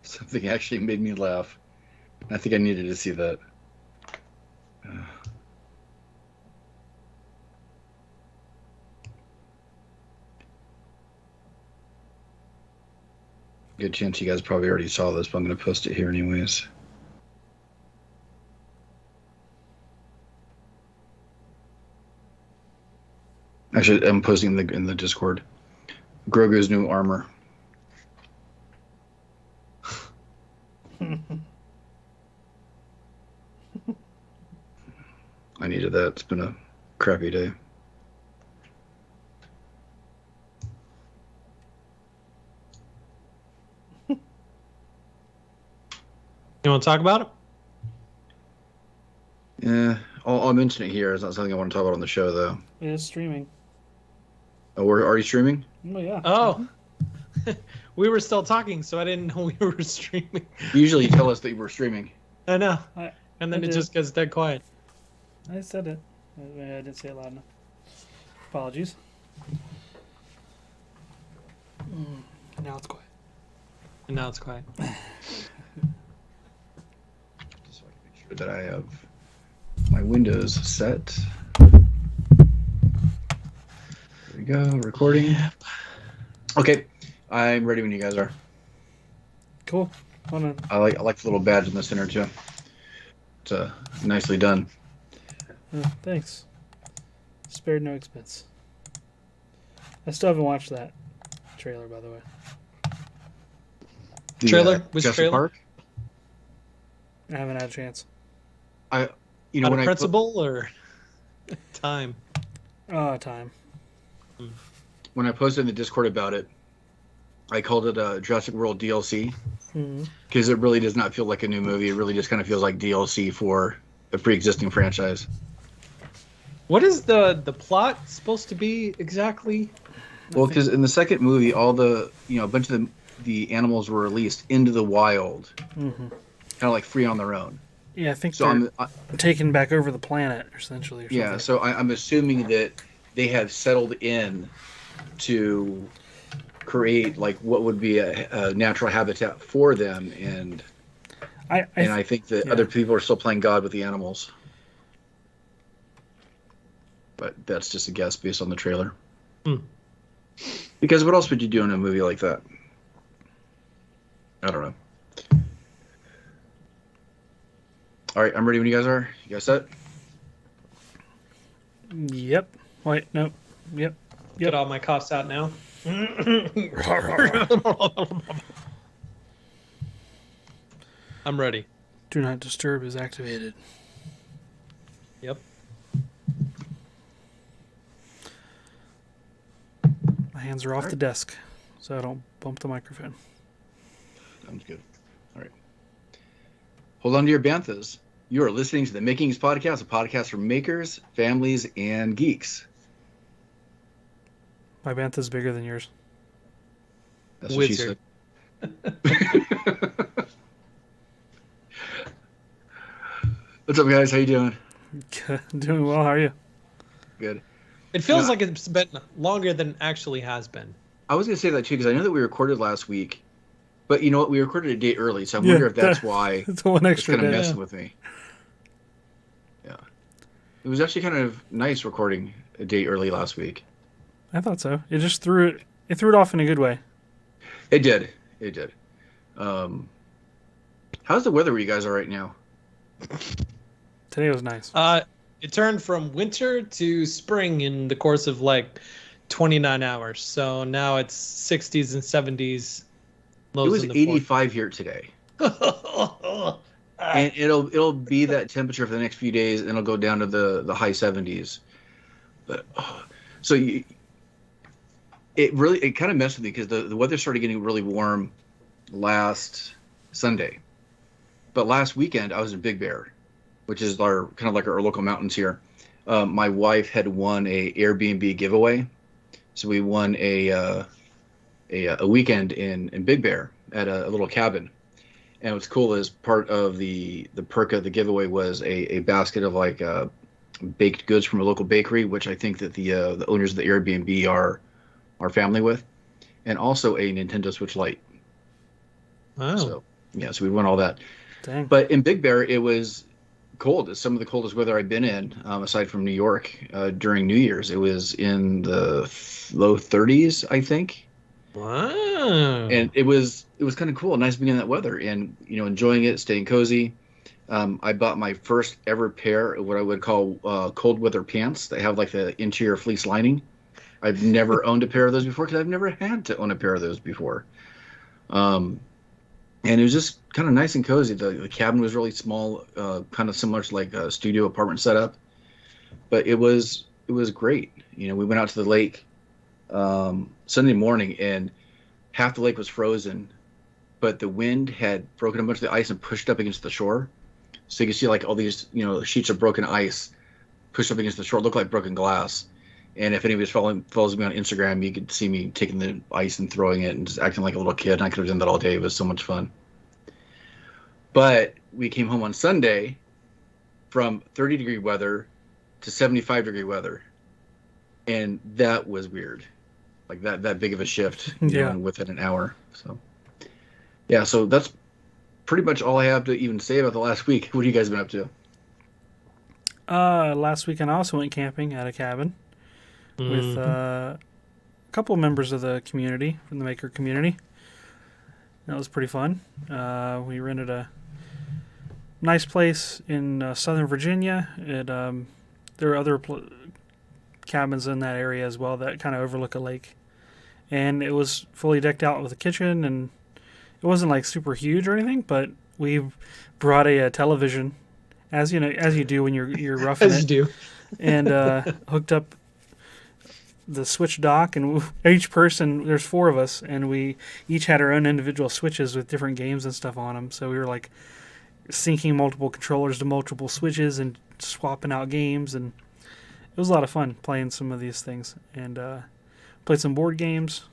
Something actually made me laugh. I think I needed to see that. Good chance you guys probably already saw this, but I'm going to post it here anyways. Actually, I'm posting in the Discord. Grogu's new armor. I needed that. It's been a crappy day. You want to talk about it? Yeah, I'll mention it here. It's not something I want to talk about on the show, though. It is streaming. Oh, we're already streaming? Oh, yeah. Oh. We were still talking, so I didn't know we were streaming. Usually you tell us that you were streaming. I know. And then it just gets dead quiet. I said it. I didn't say it loud enough. Apologies. Now it's quiet. And now it's quiet. Just so I can make sure that I have my windows set. There we go, recording. Yep. Okay, I'm ready when you guys are. Cool. Hold on. I like the little badge in the center too. It's nicely done. Thanks. Spared no expense. I still haven't watched that trailer, by the way. Trailer? Which Jurassic trailer? Park? I haven't had a chance. Out of principle or time? Time. When I posted in the Discord about it, I called it a Jurassic World DLC because it really does not feel like a new movie. It really just kind of feels like DLC for a pre-existing franchise. What is the plot supposed to be exactly? Well, because in the second movie, all the a bunch of the animals were released into the wild, kind of like free on their own. Yeah, I think so. I'm taking back over the planet, essentially. Or yeah, so I'm assuming that they have settled in to create like what would be a natural habitat for them, and I think that other people are still playing God with the animals. But that's just a guess based on the trailer. Because what else would you do in a movie like that? I don't know. All right, I'm ready when you guys are. You guys set? Yep. Wait, no. Yep. Get all my coughs out now. I'm ready. Do not disturb is activated. Yep. My hands are off the desk, so I don't bump the microphone. Sounds good. All right. Hold on to your banthas. You are listening to the Makings Podcast, a podcast for makers, families, and geeks. My bantha's bigger than yours. That's what she said. What's up, guys? How you doing? Good. Doing well. How are you? Good. It feels like it's been longer than it actually has been. I was going to say that too, because I know that we recorded last week, but you know what? We recorded a day early, so I wonder if that's why it's one extra kind of day. messing with me. Yeah. It was actually kind of nice recording a day early last week. I thought so. It just threw it off in a good way. It did. It did. How's the weather where you guys are right now? Today was nice. It turned from winter to spring in the course of like 29 hours. So now it's 60s and 70s. It was 85 here today. And it'll be that temperature for the next few days, and it'll go down to the high 70s. But so it kind of messed with me because the weather started getting really warm last Sunday. But last weekend I was in Big Bear, which is our kind of like our local mountains here. My wife had won a Airbnb giveaway, so we won a weekend in Big Bear at a little cabin, And what's cool is part of the perk of the giveaway was a basket of like baked goods from a local bakery, which I think that the owners of the Airbnb are family with, and also a Nintendo Switch Lite. Wow. So yeah, so we won all that. Dang. But in Big Bear, it was cold. It's some of the coldest weather I've been in, aside from New York, during New Year's. It was in the low 30s, I think. Wow. And it was kind of cool, nice being in that weather, and enjoying it, staying cozy. I bought my first ever pair of what I would call cold weather pants. They have like the interior fleece lining. I've never owned a pair of those before because I've never had to own a pair of those before. And it was just kind of nice and cozy. The cabin was really small, kind of similar to like a studio apartment setup, but it was great. We went out to the lake Sunday morning, and half the lake was frozen, but the wind had broken a bunch of the ice and pushed up against the shore. So you can see like all these sheets of broken ice pushed up against the shore. It looked like broken glass. And if anybody's follows me on Instagram, you could see me taking the ice and throwing it and just acting like a little kid. And I could have done that all day. It was so much fun. But we came home on Sunday from 30-degree weather to 75-degree weather. And that was weird. Like that big of a shift within an hour. So, yeah, so that's pretty much all I have to even say about the last week. What have you guys been up to? Last weekend I also went camping at a cabin with a couple of members of the community, from the maker community. That was pretty fun. We rented a nice place in Southern Virginia. There are other cabins in that area as well that kind of overlook a lake. And it was fully decked out with a kitchen, and it wasn't like super huge or anything, but we brought a television, as you do when you're roughing it. As you do. And hooked up the Switch dock, and each person, there's 4 of us, and we each had our own individual Switches with different games and stuff on them. So we were like syncing multiple controllers to multiple Switches and swapping out games, and it was a lot of fun playing some of these things. And played some board games.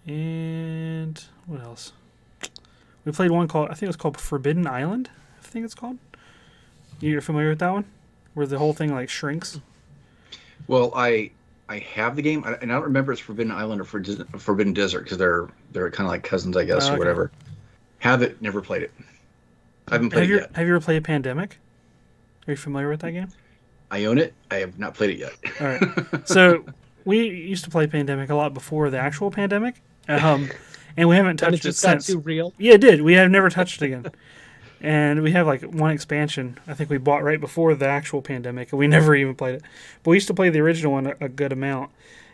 And what else? We played one called, I think it was called Forbidden Island, I think it's called. You're familiar with that one? Where the whole thing like shrinks? Well, I have the game, and I don't remember if it's Forbidden Island or Forbidden Desert, because they're kind of like cousins, I guess, or whatever. Have it, never played it. I haven't played it yet. Have you ever played Pandemic? Are you familiar with that game? I own it. I have not played it yet. All right. So we used to play Pandemic a lot before the actual Pandemic, and we haven't touched it since. Too real? Yeah, it did. We have never touched it again. And we have like one expansion I think we bought right before the actual Pandemic, and we never even played it. But we used to play the original one a good amount.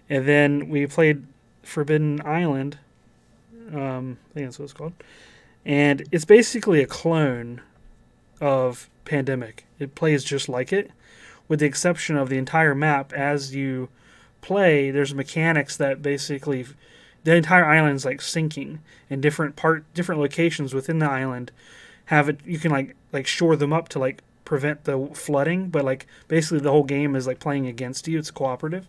And then we played Forbidden Island. I think that's what it's called. And it's basically a clone of Pandemic. It plays just like it, with the exception of the entire map. As you play, there's mechanics that basically the entire island is like sinking, and different locations within the island have it. You can like shore them up to like prevent the flooding, but like basically the whole game is like playing against you. It's cooperative,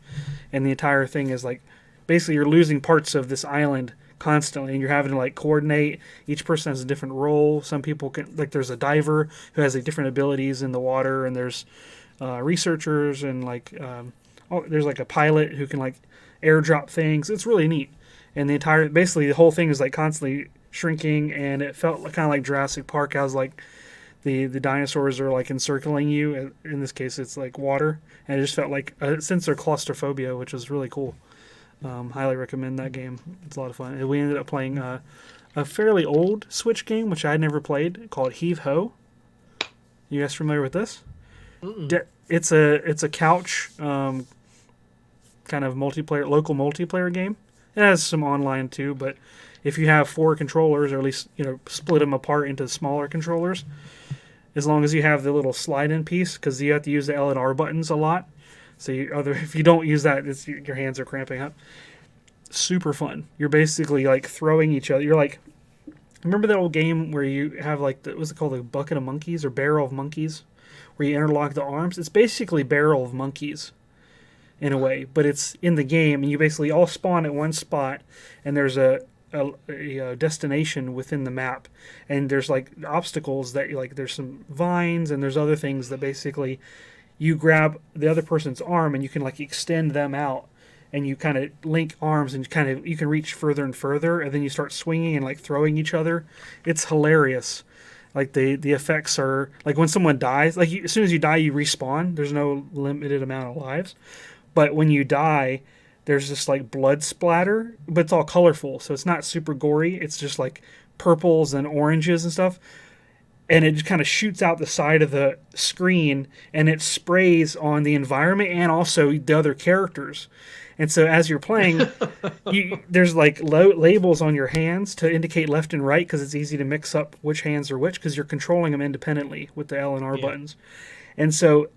and the entire thing is like basically you're losing parts of this island constantly, and you're having to like coordinate. Each person has a different role. Some people can, like, there's a diver who has like different abilities in the water, and there's researchers, and like there's like a pilot who can like airdrop things. It's really neat. And basically the whole thing is like constantly shrinking, and it felt kind of like Jurassic Park. How like the dinosaurs are like encircling you. In this case, it's like water, and it just felt like a sense of claustrophobia, which was really cool. Highly recommend that game. It's a lot of fun. And we ended up playing a fairly old Switch game, which I had never played, called Heave Ho. You guys familiar with this? It's a couch kind of local multiplayer game. It has some online too, but if you have 4 controllers, or at least split them apart into smaller controllers, as long as you have the little slide-in piece, because you have to use the L and R buttons a lot. So if you don't use that, your hands are cramping up. Super fun. You're basically like throwing each other. You're like, remember that old game where you have like what's it called, like bucket of monkeys or barrel of monkeys, where you interlock the arms? It's basically barrel of monkeys in a way, but it's in the game, and you basically all spawn at one spot, and there's a a destination within the map, and there's like obstacles that like there's some vines and there's other things that basically you grab the other person's arm and you can like extend them out, and you kind of link arms and kind of you can reach further and further, and then you start swinging and like throwing each other. It's hilarious. Like the effects are like when someone dies, like as soon as you die, you respawn. There's no limited amount of lives, but when you die, there's this like blood splatter, but it's all colorful, so it's not super gory. It's just like purples and oranges and stuff, and it just kind of shoots out the side of the screen, and it sprays on the environment and also the other characters. And so as you're playing, there's like labels on your hands to indicate left and right because it's easy to mix up which hands are which because you're controlling them independently with the L and R buttons. And so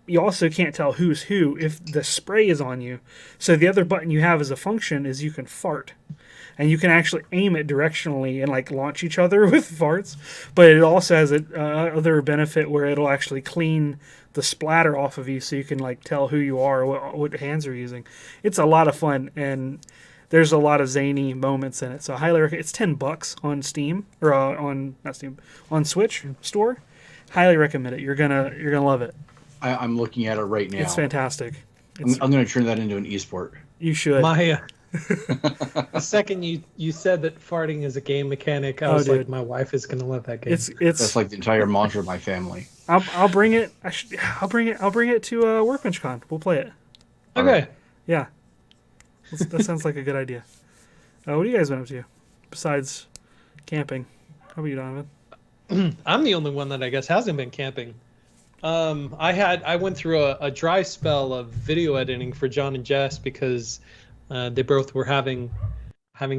you also can't tell who's who if the spray is on you. So the other button you have as a function is you can fart. And you can actually aim it directionally and like launch each other with farts. But it also has a other benefit where it'll actually clean the splatter off of you so you can like tell who you are or what hands you're using. It's a lot of fun, and there's a lot of zany moments in it. So I highly recommend. It's $10 on Steam or on Switch store. Highly recommend it. You're gonna love it. I'm looking at it right now. It's fantastic. I'm going to turn that into an esport. You should. The second you said that farting is a game mechanic, I was like, my wife is gonna love that game. It's that's like the entire mantra of my family. I'll bring it. I'll bring it to Workbench Con. We'll play it. Okay. Yeah. That sounds like a good idea. What do you guys been up to besides camping? How about you, Donovan? I'm the only one that I guess hasn't been camping. I went through a dry spell of video editing for John and Jess because they both were having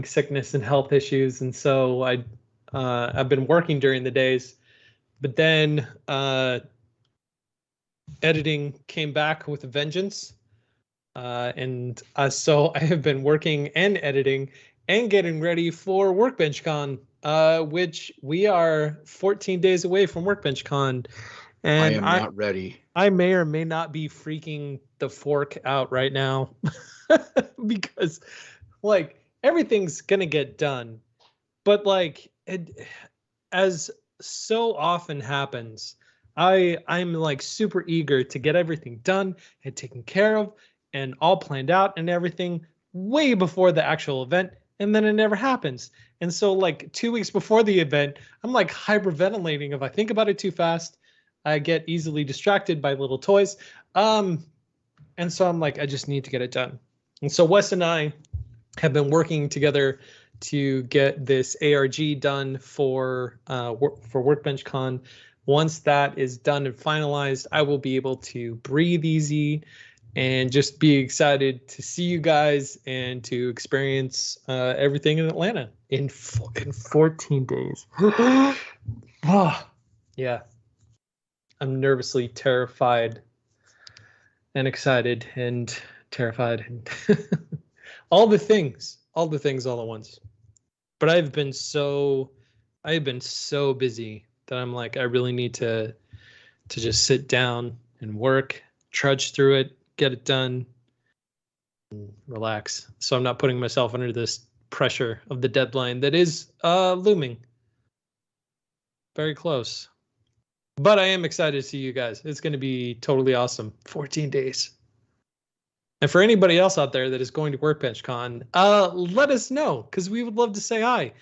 sickness and health issues, and so I've been working during the days, but then editing came back with a vengeance, and so I have been working and editing and getting ready for Workbench Con, which we are 14 days away from Workbench Con, and I am not ready. I may or may not be freaking the fork out right now. Because like everything's gonna get done, but like as so often happens, I'm like super eager to get everything done and taken care of and all planned out and everything way before the actual event, and then it never happens. And so like 2 weeks before the event, I'm like hyperventilating. If I think about it too fast, I get easily distracted by little toys, and so I'm like, I just need to get it done. And so Wes and I have been working together to get this ARG done for Workbench Con. Once that is done and finalized, I will be able to breathe easy and just be excited to see you guys and to experience everything in Atlanta in 14 days. Oh, yeah. I'm nervously terrified and excited and terrified and all the things all at once. But I've been so busy that I'm like, I really need to just sit down and work, trudge through it, get it done, and relax. So I'm not putting myself under this pressure of the deadline that is looming. Very close. But I am excited to see you guys. It's going to be totally awesome. 14 days. And for anybody else out there that is going to Workbench Con, let us know, because we would love to say hi.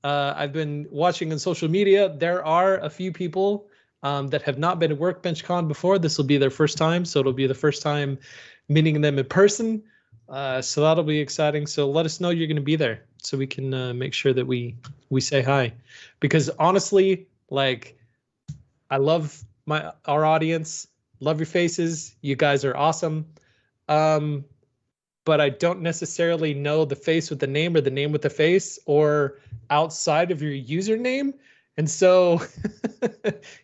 I've been watching on social media. There are a few people that have not been to Workbench Con before. This will be their first time, so it'll be the first time meeting them in person. So that'll be exciting. So let us know you're going to be there, so we can make sure that we say hi. Because honestly, like, I love our audience. Love your faces. You guys are awesome. But I don't necessarily know the face with the name or the name with the face or outside of your username. And so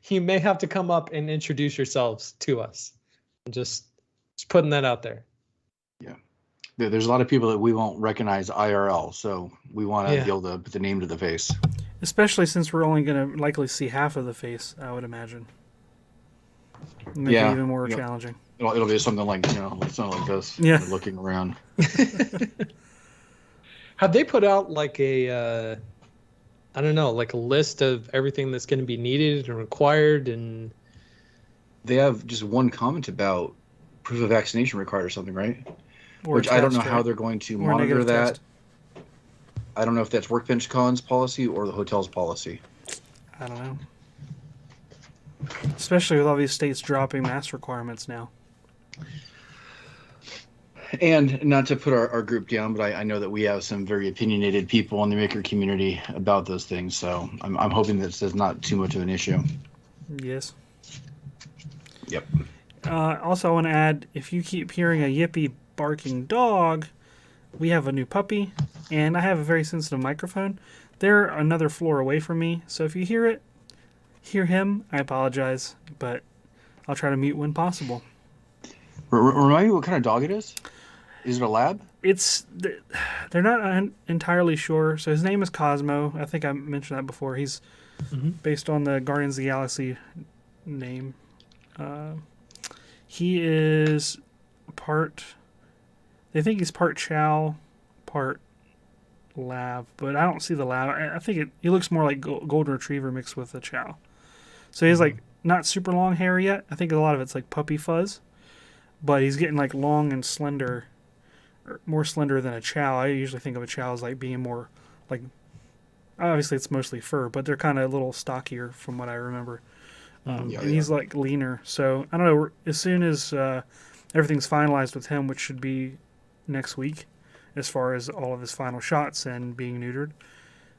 you may have to come up and introduce yourselves to us. Just putting that out there. Yeah. There's a lot of people that we won't recognize IRL, so we want to be able to put the name to the face. Especially since we're only going to likely see half of the face, I would imagine. Make it even more challenging. It'll be something like, something like this. Yeah. Looking around. Have they put out like a, I don't know, like a list of everything that's going to be needed and required? And They have just one comment about proof of vaccination required or something, right? Or Which I don't know test, how right? they're going to Or a monitor negative that. test. I don't know if that's Workbench Con's policy or the hotel's policy. I don't know. Especially with all these states dropping mask requirements now. And not to put our group down, but I know that we have some very opinionated people in the maker community about those things. So I'm hoping this is not too much of an issue. Yes. Yep. Also, I want to add, if you keep hearing a yippy barking dog, we have a new puppy, and I have a very sensitive microphone. They're another floor away from me, so if you hear him, I apologize, but I'll try to mute when possible. Remind me what kind of dog it is? Is it a lab? They're not entirely sure. So his name is Cosmo. I think I mentioned that before. He's based on the Guardians of the Galaxy name. He is part. They think he's part Chow, part lab, but I don't see the lab. I think he looks more like golden retriever mixed with a Chow. So he's like not super long hair yet. I think a lot of it's like puppy fuzz, but he's getting like long and slender, or more slender than a Chow. I usually think of a Chow as like being more like, obviously it's mostly fur, but they're kind of a little stockier from what I remember. And he's like leaner. So I don't know. As soon as everything's finalized with him, which should be next week, as far as all of his final shots and being neutered,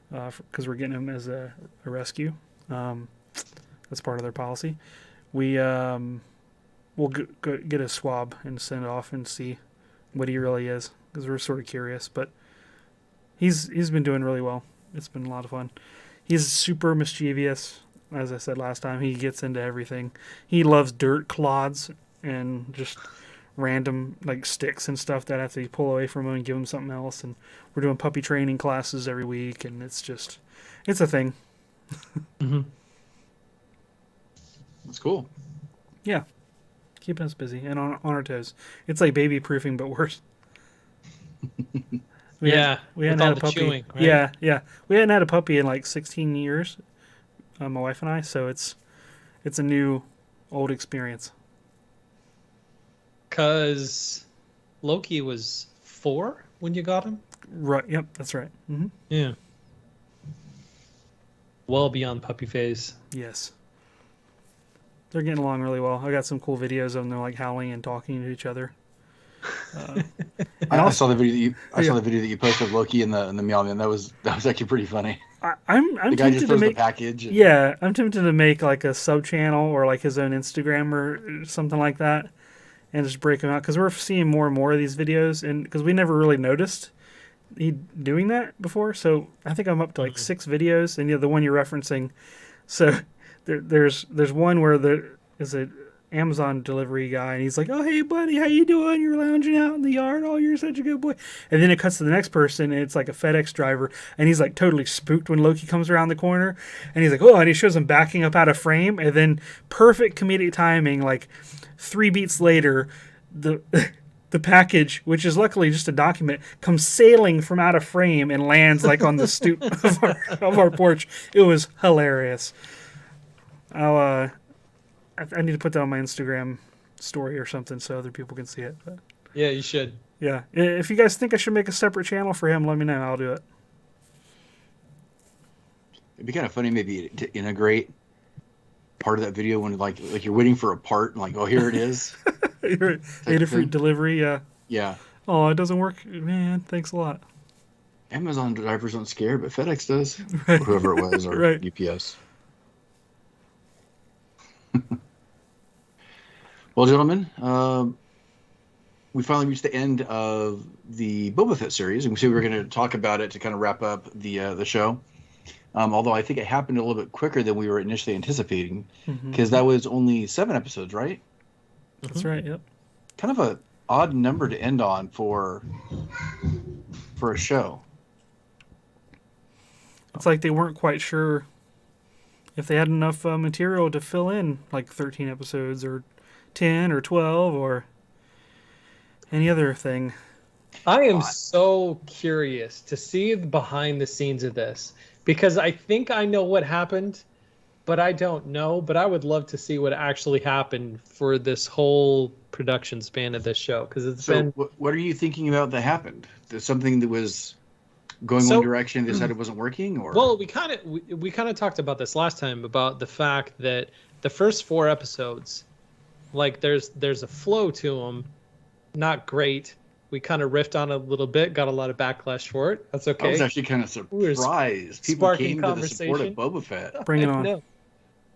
because we're getting him as a rescue. That's part of their policy. We'll get a swab and send it off and see what he really is, because we're sort of curious. But he's been doing really well. It's been a lot of fun. He's super mischievous. As I said last time, he gets into everything. He loves dirt clods and just random like sticks and stuff that I have to pull away from him and give him something else. And we're doing puppy training classes every week, and it's a thing. That's cool. Yeah, keeping us busy and on our toes. It's like baby proofing, but worse. We hadn't had a puppy. Chewing, right? Yeah. We hadn't had a puppy in like 16 years. My wife and I, so it's a new old experience. 'Cause Loki was 4 when you got him? Right, yep, that's right. Mm-hmm. Yeah. Well beyond puppy phase. Yes. They're getting along really well. I got some cool videos of them. They're like howling and talking to each other. I saw the video that you posted of Loki and the Meow Man. That was actually pretty funny. I'm the guy just tempted to throws make the package. Yeah, I'm tempted to make like a sub channel or like his own Instagram or something like that, and just break them out, because we're seeing more and more of these videos, and because we never really noticed he doing that before. So I think I'm up to like 6 videos, and the one you're referencing. So there's one where there is a Amazon delivery guy, and he's like, "Oh, hey buddy, how you doing? You're lounging out in the yard. Oh, you're such a good boy." And then it cuts to the next person, and it's like a FedEx driver, and he's like totally spooked when Loki comes around the corner, and he's like, "Oh," and he shows him backing up out of frame, and then perfect comedic timing, like 3 beats later, the package, which is luckily just a document, comes sailing from out of frame and lands like on the stoop of our porch. It was hilarious. I need to put that on my Instagram story or something so other people can see it. But Yeah, you should. yeah, if you guys think I should make a separate channel for him, let me know. I'll do it. It'd be kind of funny maybe to integrate part of that video when like you're waiting for a part and like, oh, here it is. Adafruit delivery, yeah. Yeah. Oh, it doesn't work, man. Thanks a lot. Amazon drivers don't scare, but FedEx does. Right. Or whoever it was, or Right. UPS. Well, gentlemen, we finally reached the end of the Boba Fett series, and we said we were going to talk about it to kind of wrap up the show. Although I think it happened a little bit quicker than we were initially anticipating, because that was only 7 episodes, right? That's right. Yep. Kind of a odd number to end on for a show. It's like they weren't quite sure if they had enough material to fill in like 13 episodes or 10 or 12 or any other thing. I am so curious to see the behind the scenes of this because I think I know what happened, but I don't know. But I would love to see what actually happened for this whole production span of this show because it's been. What are you thinking about that happened? There's something that was going one direction, they decided it wasn't working, or well, we kind of talked about this last time about the fact that the first 4 episodes, like there's a flow to them, not great. We kind of riffed on it a little bit, got a lot of backlash for it. That's okay. I was actually kind of surprised. People came to the support of Boba Fett. Bring it on. No.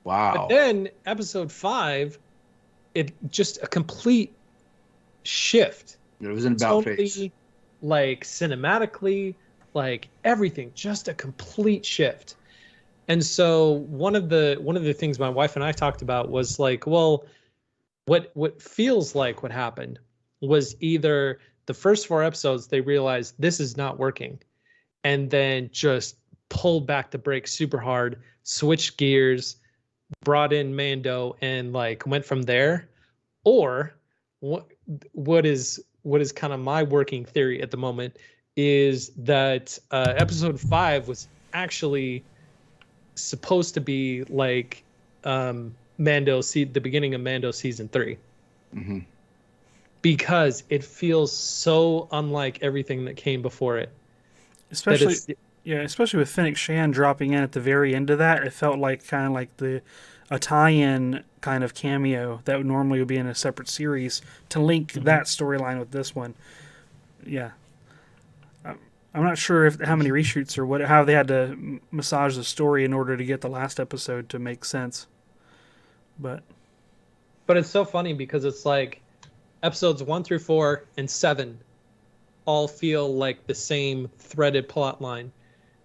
Wow. But then episode 5, it just a complete shift. It was an about face. Like cinematically, like everything, just a complete shift. And so one of the things my wife and I talked about was like, well, what feels like what happened was either the first 4 episodes they realized this is not working, and then just pulled back the brakes super hard, switched gears, brought in Mando, and like went from there. Or what is kind of my working theory at the moment is that episode 5 was actually supposed to be like the beginning of Mando season 3. Mm-hmm. Because it feels so unlike everything that came before it. Especially with Fennec Shan dropping in at the very end of that, it felt like kind of like a tie-in kind of cameo that would normally be in a separate series to link that storyline with this one. Yeah. I'm not sure how many reshoots or how they had to massage the story in order to get the last episode to make sense. But it's so funny because it's like episodes 1 through 4 and 7 all feel like the same threaded plot line.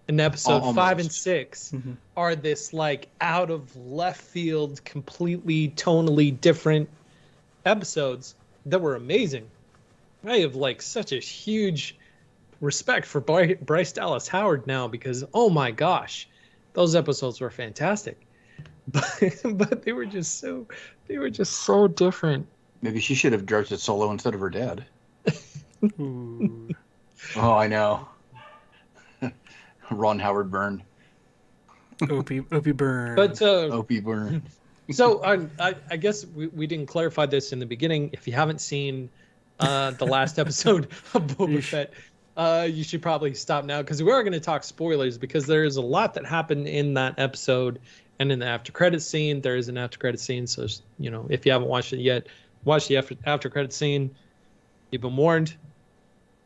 And episode 5 and 6 are this like out of left field, completely tonally different episodes that were amazing. I have like such a huge respect for Bryce Dallas Howard now because oh my gosh, those episodes were fantastic. But they were just so different. Maybe she should have directed solo instead of her dad. Oh, I know. Ron Howard Byrne. Opie Byrne. But Opie Byrne. So I guess we didn't clarify this in the beginning. If you haven't seen the last episode of Boba Fett, you should probably stop now because we are going to talk spoilers because there is a lot that happened in that episode and in the after credit scene. There is an after credit scene, so if you haven't watched it yet, watch the after credit scene. You've been warned.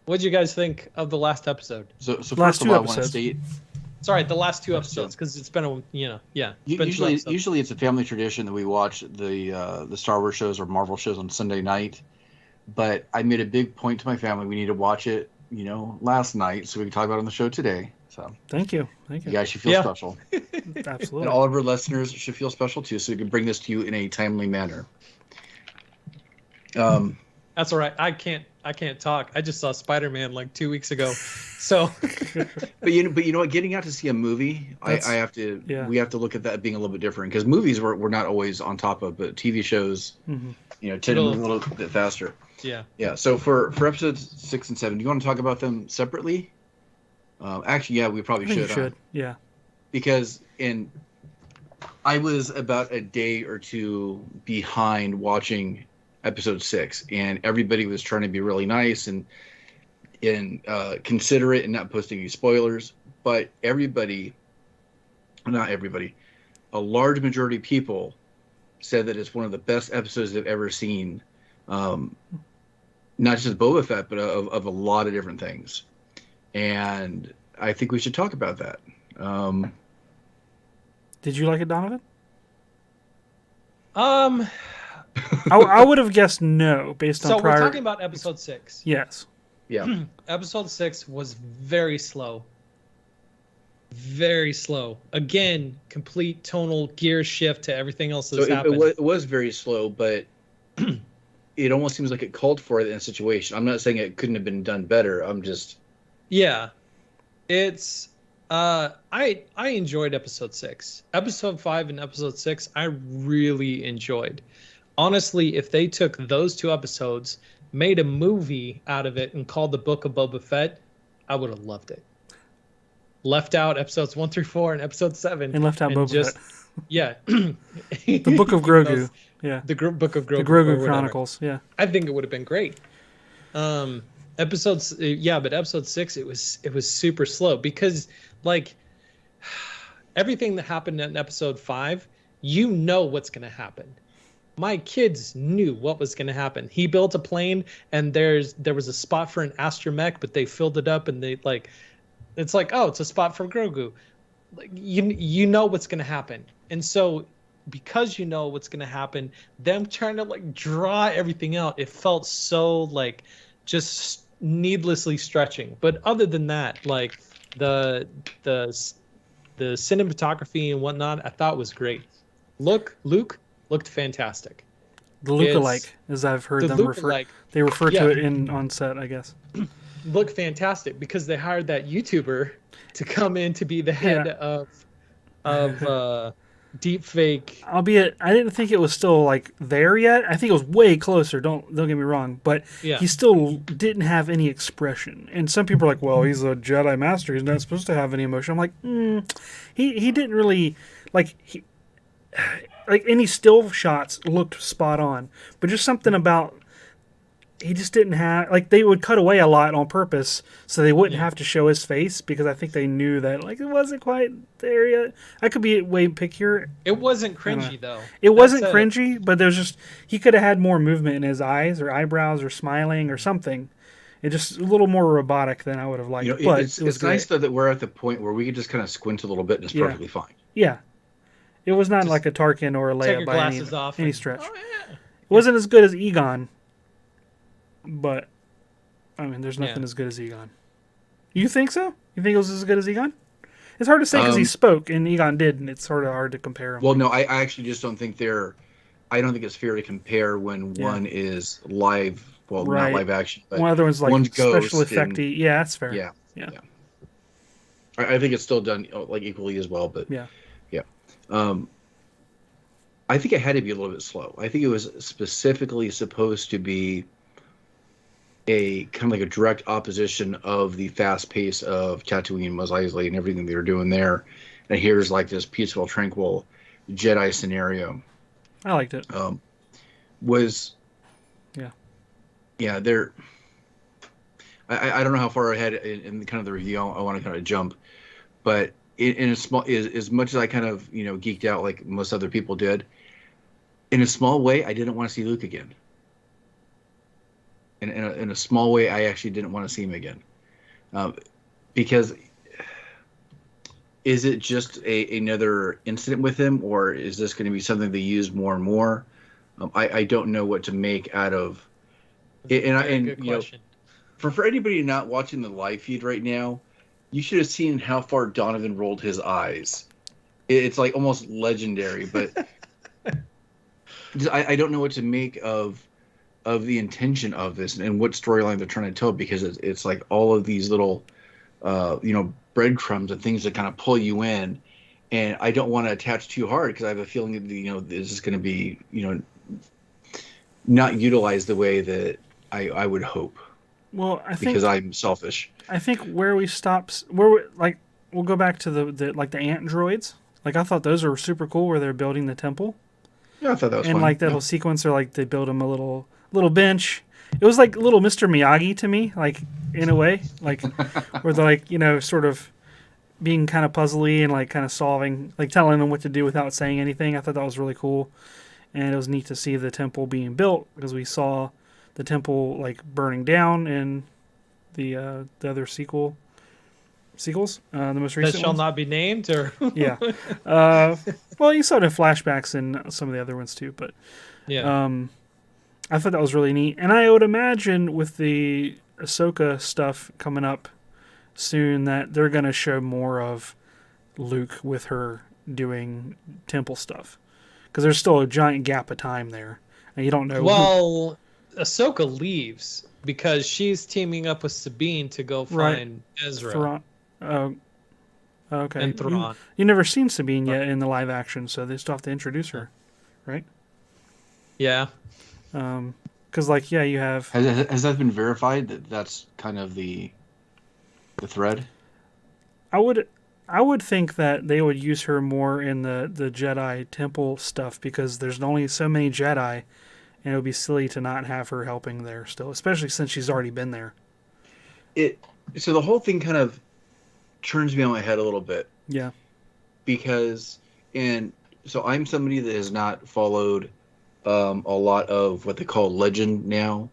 What did you guys think of the last episode? So first of all, I want to state. Sorry, the last 2 episodes because it's been Usually it's a family tradition that we watch the Star Wars shows or Marvel shows on Sunday night. But I made a big point to my family. We need to watch it, last night so we can talk about it on the show today. So thank you. You guys should feel special. Absolutely. And all of our listeners should feel special too, so we can bring this to you in a timely manner. That's all right. I can't talk. I just saw Spider-Man like 2 weeks ago. So but you know what, getting out to see a movie, we have to look at that being a little bit different because movies we're not always on top of, but TV shows tend to move a little bit faster. Yeah. So for episodes 6 and 7, do you want to talk about them separately? Actually, we probably should. Yeah. Because I was about a day or 2 behind watching episode 6, and everybody was trying to be really nice and considerate and not posting any spoilers. But not everybody, a large majority of people said that it's one of the best episodes they've ever seen. Not just Boba Fett, but of a lot of different things. And I think we should talk about that. Did you like it, Donovan? I would have guessed no based on prior. So we're talking about episode 6. Yes. Yeah. Episode 6 was very slow. Very slow. Again, complete tonal gear shift to everything else that's happened. It was very slow, but it almost seems like it called for it in a situation. I'm not saying it couldn't have been done better. I'm just. Yeah. It's. I enjoyed episode 6. Episode 5 and episode 6, I really enjoyed. Honestly, if they took those 2 episodes, made a movie out of it and called the Book of Boba Fett, I would have loved it. Left out episodes 1 through 4 and episode 7. And left out Boba Fett. Yeah. The Book of Grogu. Yeah. The Book of Grogu. The Grogu Chronicles. Yeah. I think it would have been great. Episodes, yeah, but episode 6, it was super slow because, like, everything that happened in episode 5, you know what's going to happen. My kids knew what was going to happen. He built a plane, and there was a spot for an astromech, but they filled it up, and they it's like, oh, it's a spot for Grogu. Like, you know what's going to happen, and so because you know what's going to happen, them trying to like draw everything out, it felt so like just needlessly stretching. But other than that, like the cinematography and whatnot, I thought was great. Luke looked fantastic. The lookalike, as I've heard them refer. They refer to it on set, I guess. Looked fantastic because they hired that YouTuber to come in to be the head of deep fake. Albeit, I didn't think it was still like there yet. I think it was way closer. Don't get me wrong, but he still didn't have any expression. And some people are like, "Well, he's a Jedi Master. He's not supposed to have any emotion." I'm like, he didn't really like any still shots looked spot on, but just something about he just didn't have, like, they would cut away a lot on purpose so they wouldn't have to show his face because I think they knew that like it wasn't quite there yet. I could be way pickier. It wasn't cringy though. It wasn't cringy, but there's just he could have had more movement in his eyes or eyebrows or smiling or something. It just a little more robotic than I would have liked. But it's nice though that we're at the point where we could just kind of squint a little bit and it's perfectly fine. Yeah. It was not just like a Tarkin or a Leia by any stretch. It wasn't as good as Egon, but I mean, there's nothing as good as Egon. You think so? You think it was as good as Egon? It's hard to say because he spoke and Egon did, and it's sort of hard to compare them. Well, no, I actually just don't think I don't think it's fair to compare when one is live. Well, not live action, but one other one's like special effecty. Yeah, that's fair. Yeah. I think it's still done like equally as well, but yeah. I think it had to be a little bit slow. I think it was specifically supposed to be a kind of like a direct opposition of the fast pace of Tatooine, Mos Eisley, and everything they were doing there. And here's like this peaceful, tranquil Jedi scenario. I liked it. There. I don't know how far ahead in kind of the review I want to kind of jump, but in a small, as much as I kind of geeked out like most other people did, in a small way I didn't want to see Luke again. In a small way, I actually didn't want to see him again, because is it just another incident with him, or is this going to be something they use more and more? I don't know what to make out of. And for anybody not watching the live feed right now, you should have seen how far Donovan rolled his eyes. It's like almost legendary, but I don't know what to make of the intention of this and what storyline they're trying to tell, because it's like all of these little breadcrumbs and things that kind of pull you in, and I don't want to attach too hard because I have a feeling that this is going to be not utilized the way that I would hope. Well, I think because I'm selfish. I think where we stop, we'll go back to the ant droids. Like I thought those were super cool where they're building the temple. Yeah, I thought that was and fun. Like that whole sequence, or like they build him a little bench. It was like little Mr. Miyagi to me, like in a way, like where they're like sort of being kind of puzzly and like kind of solving, like telling them what to do without saying anything. I thought that was really cool, and it was neat to see the temple being built because we saw the temple like burning down in the other sequels, the most recent. That shall ones. not be named, or yeah. Well, you saw it in flashbacks in some of the other ones too, but yeah. I thought that was really neat, and I would imagine with the Ahsoka stuff coming up soon that they're going to show more of Luke with her doing temple stuff, because there's still a giant gap of time there, and you don't know. Well, Ahsoka leaves because she's teaming up with Sabine to go find Ezra. Thrawn. Okay. And Thrawn. You never seen Sabine yet in the live action, so they still have to introduce her, right? Yeah. Because Because, like, yeah, you have... Has that been verified, that that's kind of the thread? I would think that they would use her more in the Jedi Temple stuff, because there's only so many Jedi, and it would be silly to not have her helping there still, especially since she's already been there. So the whole thing kind of turns me on my head a little bit. Yeah. Because, so I'm somebody that has not followed a lot of what they call legend now,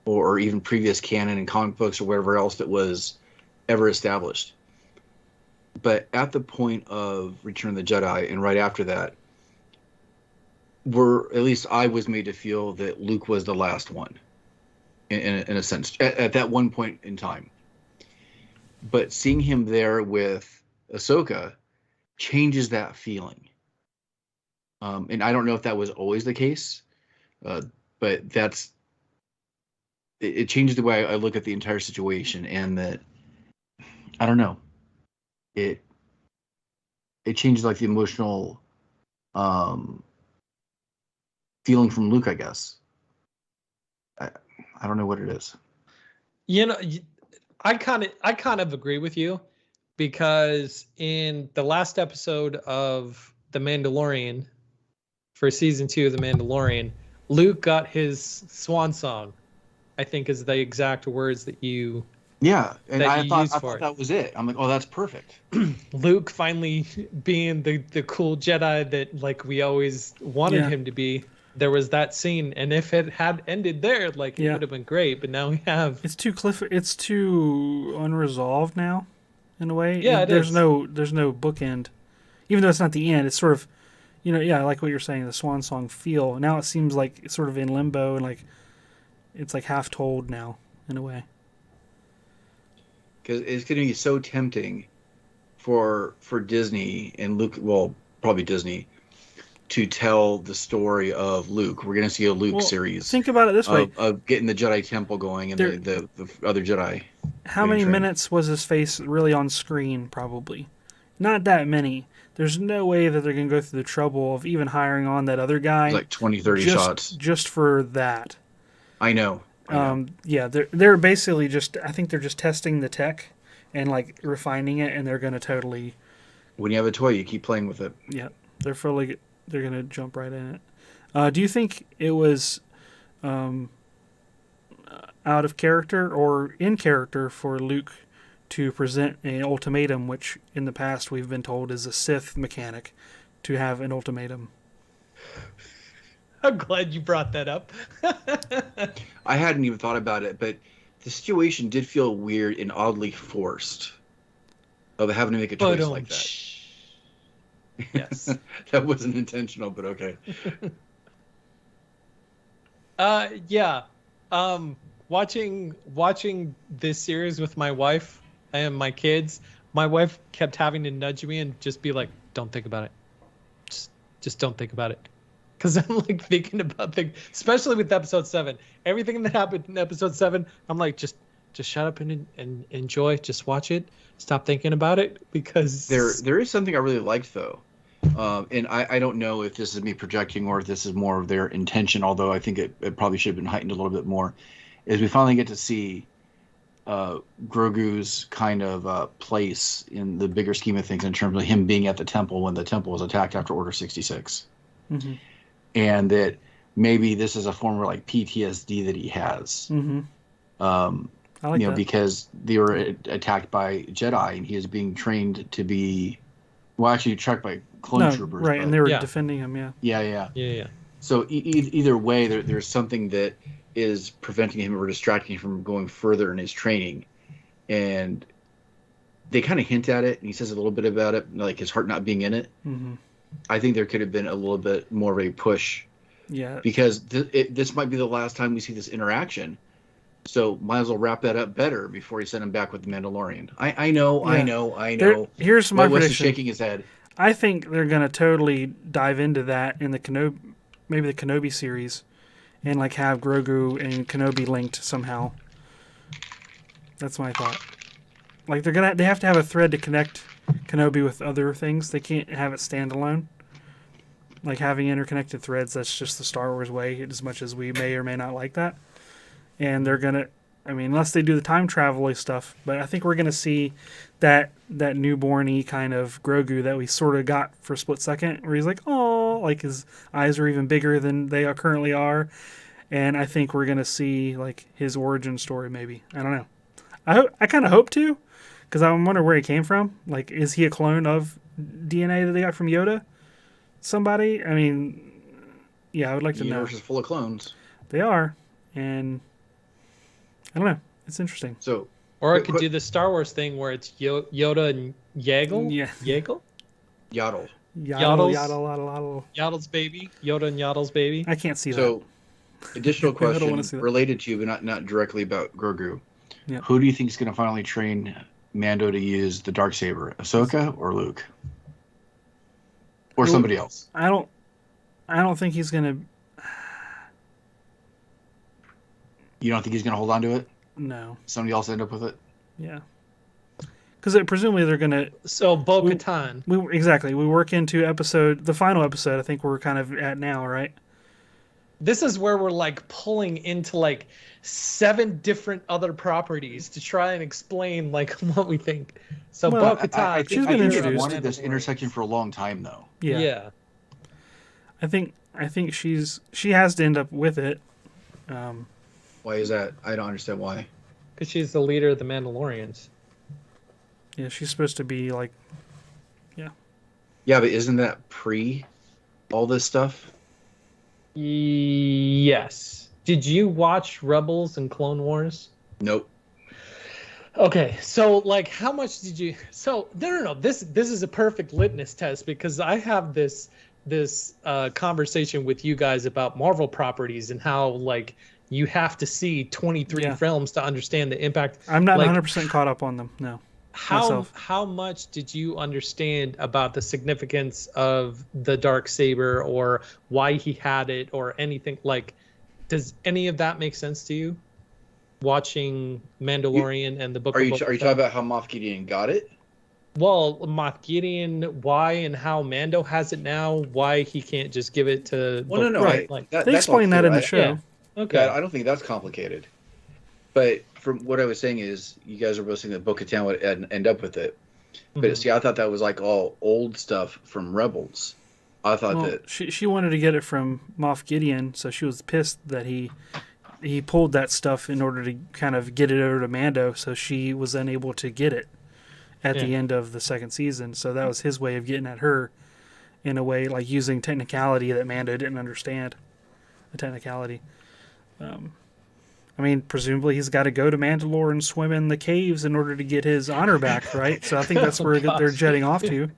or even previous canon and comic books or whatever else that was ever established. But at the point of Return of the Jedi and right after that, at least I was made to feel that Luke was the last one, in a sense, at that one point in time. But seeing him there with Ahsoka changes that feeling. And I don't know if that was always the case, but it changes the way I look at the entire situation, and that, I don't know, it changes like the emotional feeling from Luke, I guess. I don't know what it is. You know, I kind of agree with you, because in the last episode of The Mandalorian, for season 2 of The Mandalorian, Luke got his swan song, I think is the exact words that you... Yeah, and I thought it. that was it. I'm like, oh, that's perfect. Luke finally being the cool Jedi that, like, we always wanted him to be. There was that scene, and if it had ended there, like, it would have been great. But now we have... It's too unresolved now, in a way. Yeah, there's no bookend. Even though it's not the end, it's sort of, like what you're saying, the swan song feel. Now it seems like it's sort of in limbo, and like it's like half told now, in a way. Because it's going to be so tempting for Disney and Luke, well, probably Disney, to tell the story of Luke. We're going to see a Luke series. Think about it this way: of getting the Jedi Temple going and the other Jedi. How many minutes was his face really on screen? Probably not that many. There's no way that they're going to go through the trouble of even hiring on that other guy. Like 20, 30 shots just for that. I know. Yeah, they're basically I think they're just testing the tech and like refining it, and they're going to totally... When you have a toy, you keep playing with it. Yeah, they're going to jump right in it. Do you think it was out of character or in character for Luke to present an ultimatum, which in the past we've been told is a Sith mechanic, to have an ultimatum? I'm glad you brought that up. I hadn't even thought about it, but the situation did feel weird and oddly forced, of having to make a choice like that. Yes. That wasn't intentional, but okay. Yeah. Watching this series with my wife and my kids, my wife kept having to nudge me and just be like, don't think about it. Just don't think about it. Because I'm like thinking about especially with episode 7. Everything that happened in episode 7, I'm like, just shut up and enjoy. Just watch it. Stop thinking about it, because there is something I really liked though, and I don't know if this is me projecting or if this is more of their intention. Although I think it probably should have been heightened a little bit more. Is we finally get to see Grogu's kind of place in the bigger scheme of things, in terms of him being at the temple when the temple was attacked after Order 66. Mm-hmm. And that maybe this is a form of like PTSD that he has. Mm-hmm. I like that. Because they were attacked by Jedi, and he is being trained to be, well, actually tracked by clone troopers. Right, and they were defending him, Yeah. So either way, there's something that is preventing him or distracting him from going further in his training. And they kind of hint at it, and he says a little bit about it, like his heart not being in it. Mm-hmm. I think there could have been a little bit more of a push. Yeah. Because this might be the last time we see this interaction. So might as well wrap that up better before he sent him back with the Mandalorian. I know. Here's my prediction. Wes is shaking his head. I think they're going to totally dive into that in the Kenobi series, and like have Grogu and Kenobi linked somehow. That's my thought. Like they have to have a thread to connect Kenobi with other things. They can't have it standalone. Like having interconnected threads, that's just the Star Wars way, as much as we may or may not like that. and they're gonna. I mean, unless they do the time travel stuff, but I think we're gonna see that newborn-y kind of Grogu that we sort of got for a split second, where he's like, oh, like his eyes are even bigger than they currently are, and I think we're gonna see like his origin story. Maybe, I don't know. I kind of hope to, because I'm wondering where he came from. Like, is he a clone of DNA that they got from Yoda? Somebody? I mean, yeah, I would like to know. The universe is full of clones. They are, and I don't know. It's interesting. So, or I could do the Star Wars thing where it's Yoda and Yaddle. Yeah. Yaddle? Yaddle. Yaddle's baby. Yoda and Yaddle's baby. I can't see that. So, additional I don't wanna question see that. related to, but not directly about Grogu. Yeah. Who do you think is going to finally train Mando to use the Darksaber? Ahsoka or Luke? Or somebody else? I don't think he's gonna. You don't think he's going to hold on to it? No. Somebody else end up with it? Yeah. Because presumably they're gonna. So Bo-Katan. We work into the final episode. I think we're kind of at now, right? This is where we're like pulling into like 7 different other properties to try and explain like what we think. So Well, Bo-Katan. I She's think been I've introduced. wanted this intersection for a long time, though. Yeah. I think she has to end up with it. Why is that? I don't understand why. Because she's the leader of the Mandalorians. Yeah, she's supposed to be like. Yeah, but isn't that pre all this stuff? Yes. Did you watch Rebels and Clone Wars? Nope. Okay, so like how much did you no. This is a perfect litmus test because I have this conversation with you guys about Marvel properties and how like you have to see 23 films to understand the impact. I'm not like, 100% caught up on them. No. How much did you understand about the significance of the Darksaber or why he had it or anything? Like, does any of that make sense to you? Watching Mandalorian and the Book of Boba Fett? Are you talking about how Moff Gideon got it? Well, Moff Gideon, why and how Mando has it now? Why he can't just give it to? Well, no. Right. Like, they explain that in the show. Yeah. Okay. I don't think that's complicated. But from what I was saying is, you guys are both saying that Bo-Katan would end up with it. But see, I thought that was like all old stuff from Rebels. I thought that she wanted to get it from Moff Gideon, so she was pissed that he pulled that stuff in order to kind of get it over to Mando, so she was unable to get it at the end of the second season. So that was his way of getting at her, in a way, like using technicality that Mando didn't understand. The technicality. I mean, presumably he's got to go to Mandalore and swim in the caves in order to get his honor back, right? So I think that's where they're jetting off to.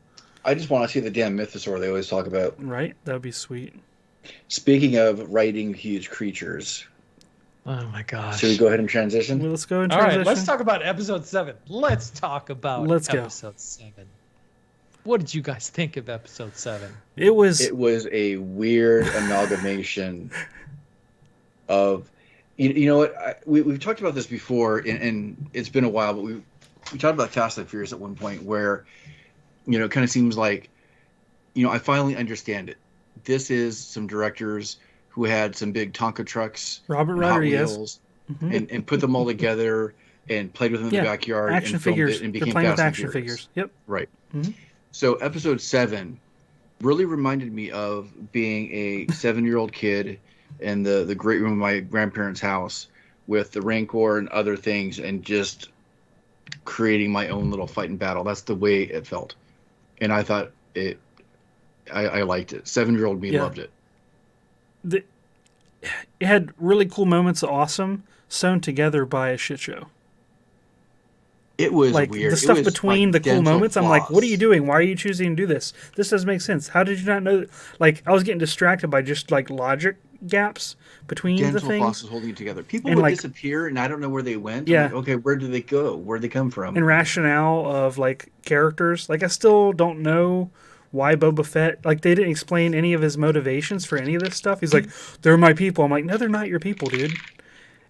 I just want to see the damn mythosaur they always talk about. Right? That would be sweet. Speaking of riding huge creatures. Oh my gosh. Should we go ahead and transition? Well, let's go and All transition. right, let's talk about episode 7. Let's talk about episode 7. What did you guys think of episode 7? It was a weird amalgamation of... You know what? We've talked about this before, and it's been a while, but we talked about Fast and Furious at one point where, it kind of seems like, I finally understand it. This is some directors who had some big Tonka trucks, Robert Rodriguez, and put them all together and played with them in the backyard. Action and figures. It and became They're playing Fast with and action Furious. figures. Yep. Right. Mm-hmm. So episode 7 really reminded me of being a 7-year-old kid in the great room of my grandparents' house with the Rancor and other things and just creating my own little fight and battle. That's the way it felt. And I thought I liked it. 7-year-old me loved it. It had really cool moments of awesome sewn together by a shit show. It was like weird. The stuff it was between like the cool moments. floss. I'm like, what are you doing? Why are you choosing to do this? This doesn't make sense. How did you not know? Like, I was getting distracted by just like logic gaps between dental the things. Floss was holding it together. People and would like, disappear, and I don't know where they went. Yeah. I'm like, okay, where did they go? Where'd they come from? And rationale of like characters. Like, I still don't know why Boba Fett. Like, they didn't explain any of his motivations for any of this stuff. He's like, they're my people. I'm like, no, they're not your people, dude.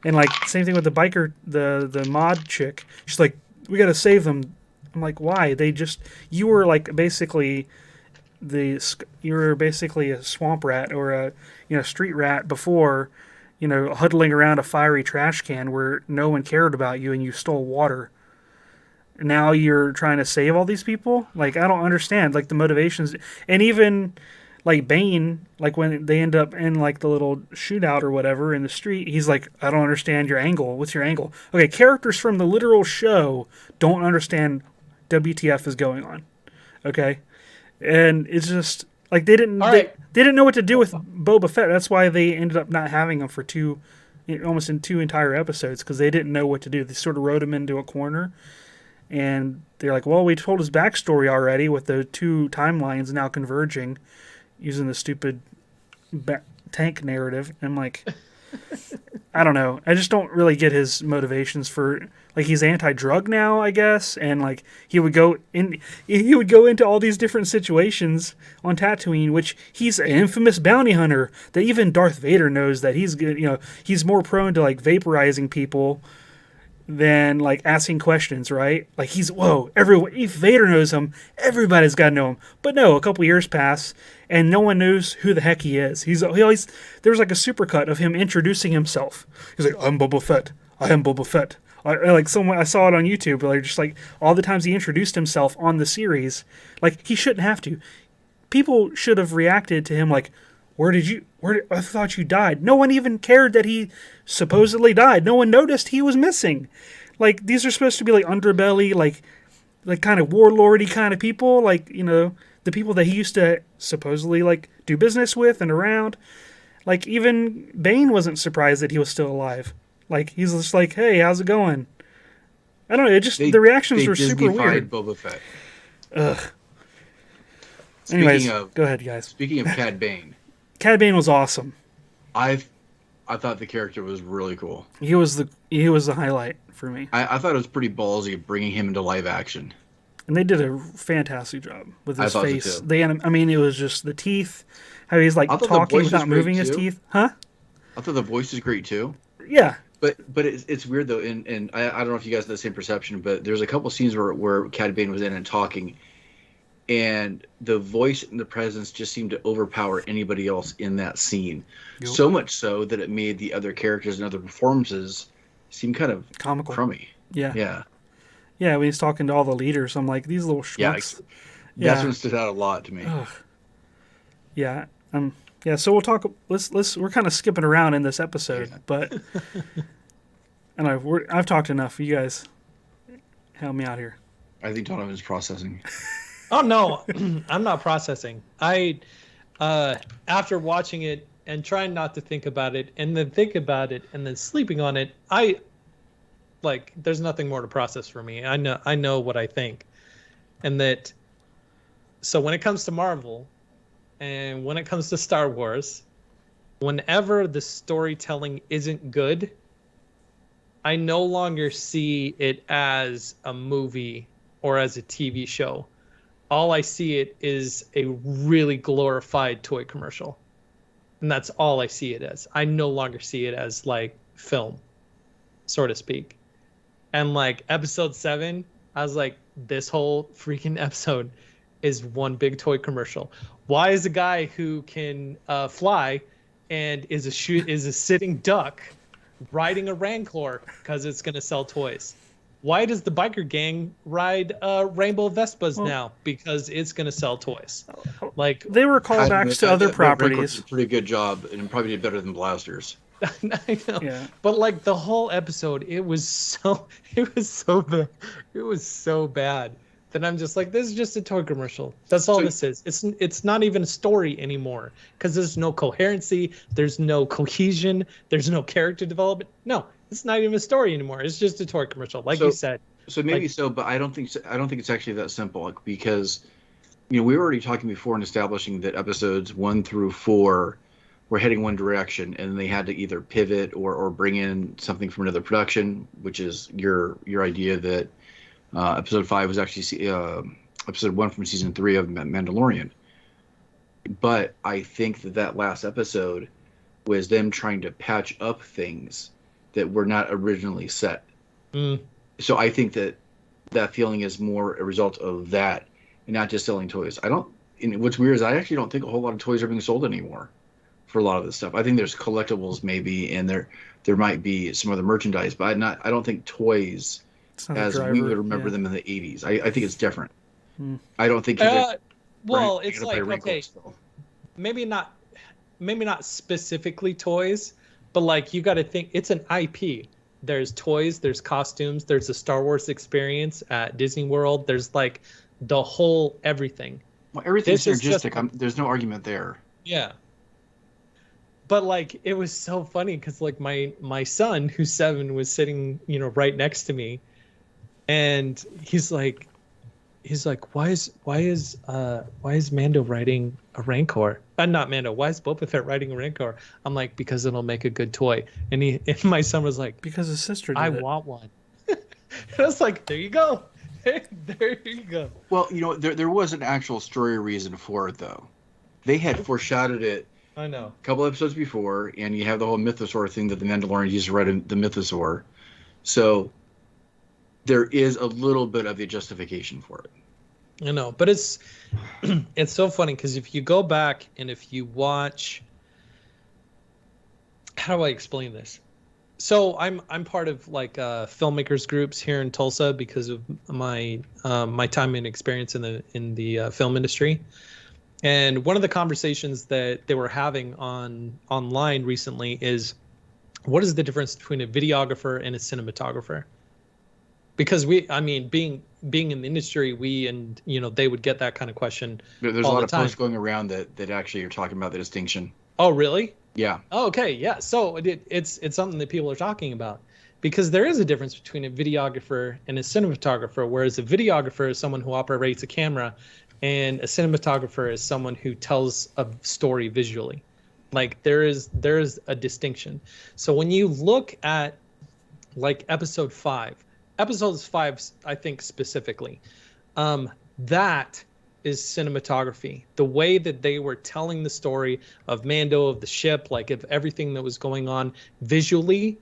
And like, same thing with the biker, the mod chick. She's like, we got to save them. I'm like, why? You were like basically a swamp rat or a street rat before, huddling around a fiery trash can where no one cared about you and you stole water. Now you're trying to save all these people? Like, I don't understand, like, the motivations. And even, like, Bane, like, when they end up in, like, the little shootout or whatever in the street, he's like, I don't understand your angle. What's your angle? Okay, characters from the literal show don't understand WTF is going on. Okay? And it's just, like, they didn't know what to do with Boba Fett. That's why they ended up not having him for almost in 2 entire episodes, because they didn't know what to do. They sort of wrote him into a corner. And they're like, well, we told his backstory already with the 2 timelines now converging using the stupid tank narrative. And I'm like, I don't know. I just don't really get his motivations for, like, he's anti-drug now, I guess. And, like, he would go into all these different situations on Tatooine, which he's an infamous bounty hunter that even Darth Vader knows that he's good. He's more prone to, like, vaporizing people than, like, asking questions, right? Like, if Vader knows him, everybody's got to know him. But no, a couple years pass, and no one knows who the heck he is. There was, like, a supercut of him introducing himself. He's like, I'm Boba Fett. I am Boba Fett. I saw it on YouTube, like, just, like, all the times he introduced himself on the series, like, he shouldn't have to. People should have reacted to him, like, I thought you died. No one even cared that he supposedly died. No one noticed he was missing. Like, these are supposed to be, like, underbelly, like kind of warlordy kind of people. Like, the people that he used to supposedly, like, do business with and around. Like, even Bane wasn't surprised that he was still alive. Like, he's just like, hey, how's it going? I don't know. The reactions were super weird. Boba Fett. Ugh. Anyways, go ahead, guys. Speaking of Cad Bane. Cad Bane was awesome. I thought the character was really cool. He was the highlight for me. I thought it was pretty ballsy bringing him into live action. And they did a fantastic job with his face. So it was just the teeth, how he's, like, talking without moving his teeth. Huh? I thought the voice was great too. Yeah. But it's weird though, and I don't know if you guys have the same perception, but there's a couple scenes where Cad Bane was in and talking, and the voice and the presence just seemed to overpower anybody else in that scene. Yep. So much so that it made the other characters and other performances seem kind of comical, crummy. Yeah. When he's talking to all the leaders, I'm like, these little schmucks. Yeah, that's what stood out a lot to me. Ugh. Yeah. So we'll talk. We're kind of skipping around in this episode, but I've talked enough. You guys, help me out here. I think Donovan's processing. Oh no, I'm not processing. After watching it and trying not to think about it, and then think about it, and then sleeping on it, there's nothing more to process for me. I know what I think, and that. So when it comes to Marvel, and when it comes to Star Wars, whenever the storytelling isn't good, I no longer see it as a movie or as a TV show. All I see it is a really glorified toy commercial. And that's all I see it as. I no longer see it as, like, film, so to speak. And, like, episode 7, I was like, this whole freaking episode is one big toy commercial. Why is a guy who can fly and is a sitting duck riding a Rancor? Because it's going to sell toys. Why does the biker gang ride Rainbow Vespas now? Because it's going to sell toys. Like, they were callbacks to other properties. Did a pretty good job, and probably did better than Blasters. I know. Yeah. But, like, the whole episode, it was so bad. It was so bad that I'm just like, this is just a toy commercial. That's all this is. It's not even a story anymore, because there's no coherency, there's no cohesion, there's no character development. No, it's not even a story anymore. It's just a toy commercial, like you said. So maybe but I don't think it's actually that simple, like, because we were already talking before and establishing that episodes 1 through 4 were heading one direction, and they had to either pivot or bring in something from another production, which is your idea that episode 5 was actually episode 1 from season 3 of Mandalorian. But I think that last episode was them trying to patch up things that were not originally set. So I think that feeling is more a result of that, and not just selling toys. What's weird is I actually don't think a whole lot of toys are being sold anymore. for a lot of this stuff. I think there's collectibles maybe, and there might be some other merchandise, but I don't think toys as we would remember them in the 80s. I think it's different. I don't think well, it's like, okay, maybe not specifically toys, but like you got to think it's an IP. There's toys, there's costumes, there's a Star Wars experience at Disney World. There's like the whole everything. Well, everything's synergistic. There's no argument there. Yeah. But like it was so funny because like my son, who's 7, was sitting, right next to me, and he's like, why is Mando riding a Rancor? Not Mando. Why is Boba Fett riding a Rancor? I'm like, because it'll make a good toy. And my son was like, because his sister did I want one. And I was like, there you go. There you go. Well, there was an actual story reason for it, though. They had foreshadowed it. I know. A couple episodes before, and you have the whole mythosaur thing that the Mandalorian used to ride the mythosaur. So there is a little bit of a justification for it. I know, but it's so funny because if you go back and if you watch, how do I explain this? So I'm part of like filmmakers groups here in Tulsa because of my time and experience in the film industry. And one of the conversations that they were having online recently is, what is the difference between a videographer and a cinematographer? Because being in the industry, they would get that kind of question. There's a lot of posts going around that actually are talking about the distinction. Oh, really? Yeah. Oh, okay. Yeah. So it's something that people are talking about, because there is a difference between a videographer and a cinematographer, whereas a videographer is someone who operates a camera, and a cinematographer is someone who tells a story visually. Like there is a distinction. So when you look at like episodes 5, I think specifically, that is cinematography. The way that they were telling the story of Mando, of the ship, like of everything that was going on visually,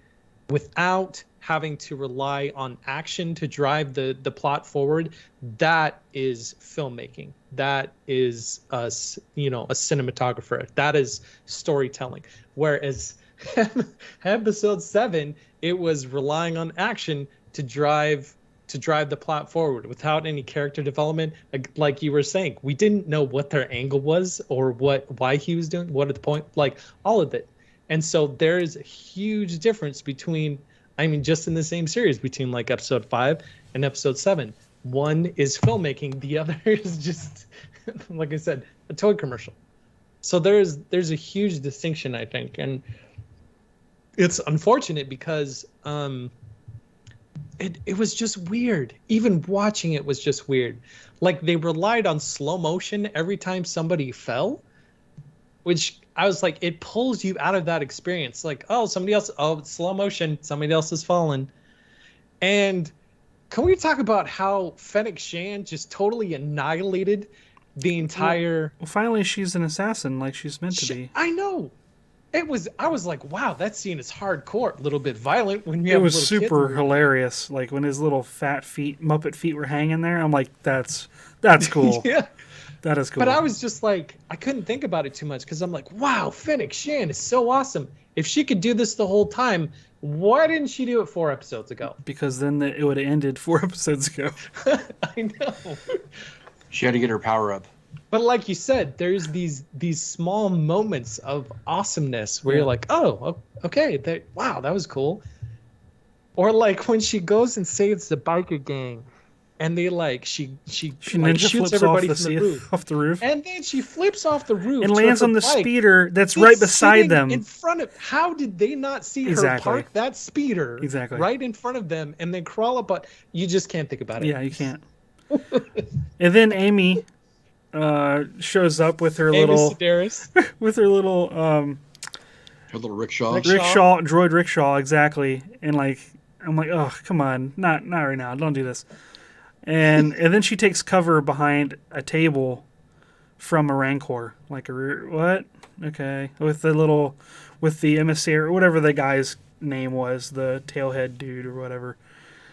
without having to rely on action to drive the plot forward, that is filmmaking. That is a cinematographer. That is storytelling. Whereas episode 7, it was relying on action to drive the plot forward without any character development. Like you were saying, we didn't know what their angle was or why he was doing what at the point, like all of it. And so there is a huge difference between, just in the same series, between like episode 5 and episode 7. One is filmmaking, the other is just, like I said, a toy commercial. So there's a huge distinction, I think, and it's unfortunate because it was just weird. Even watching it was just weird. Like they relied on slow motion every time somebody fell, which I was like, it pulls you out of that experience. Like, oh, somebody else, it's slow motion, somebody else has fallen. And can we talk about how Fennec Shan just totally annihilated the entire... Well, finally, she's an assassin like she's meant to be. I know. I was like, wow, that scene is hardcore. A little bit violent when you have It was super hilarious. Like when his little fat feet, Muppet feet were hanging there. I'm like, that's cool. Yeah. That is cool. But I was just like, I couldn't think about it too much because I'm like, wow, Fennec Shan is so awesome. If she could do this the whole time, why didn't she do it 4 episodes ago? Because then it would have ended 4 episodes ago. I know. She had to get her power up. But like you said, there's these small moments of awesomeness where you're like, oh, okay, wow, that was cool. Or like when she goes and saves the biker gang, and they she like shoots everybody off the roof, and then she flips off the roof and lands on the speeder that's right beside them. In front of, how did they not see her park that speeder right in front of them and then crawl up? But you just can't think about it. Yeah, you can't. And then Amy shows up with her little droid rickshaw, exactly. And like I'm like, oh, come on, not right now, don't do this. And then she takes cover behind a table from a Rancor, like what? Okay, with the emissary or whatever the guy's name was, the tailhead dude or whatever.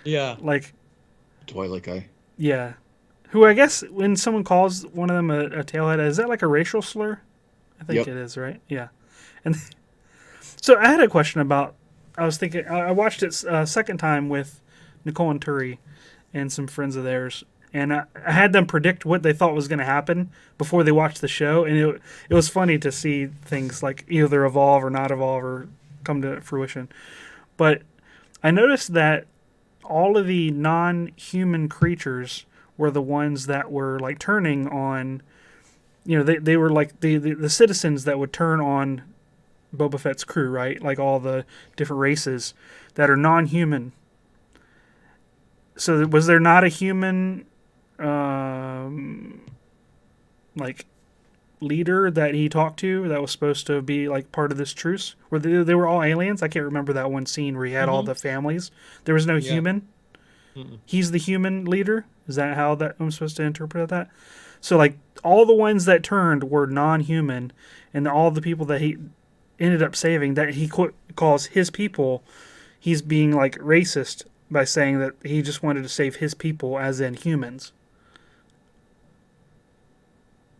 Yeah, like Twilight guy. Yeah. Who I guess when someone calls one of them a tailhead, is that like a racial slur? I think it is, right? Yeah. And so I had a question about. I was thinking. I watched it a second time with Nicole and Turi and some friends of theirs, and I had them predict what they thought was going to happen before they watched the show, and it was funny to see things like either evolve or not evolve or come to fruition. But I noticed that all of the non-human creatures were the ones that were like turning on. They were like the citizens that would turn on Boba Fett's crew, right? Like all the different races that are non-human. So was there not a human, like leader that he talked to that was supposed to be like part of this truce? Were they were all aliens? I can't remember that one scene where he had all the families. There was no human. Mm-mm. He's the human leader. Is that how that I'm supposed to interpret that? So like all the ones that turned were non-human, and all the people that he ended up saving that he calls his people, he's being like racist by saying that he just wanted to save his people as in humans.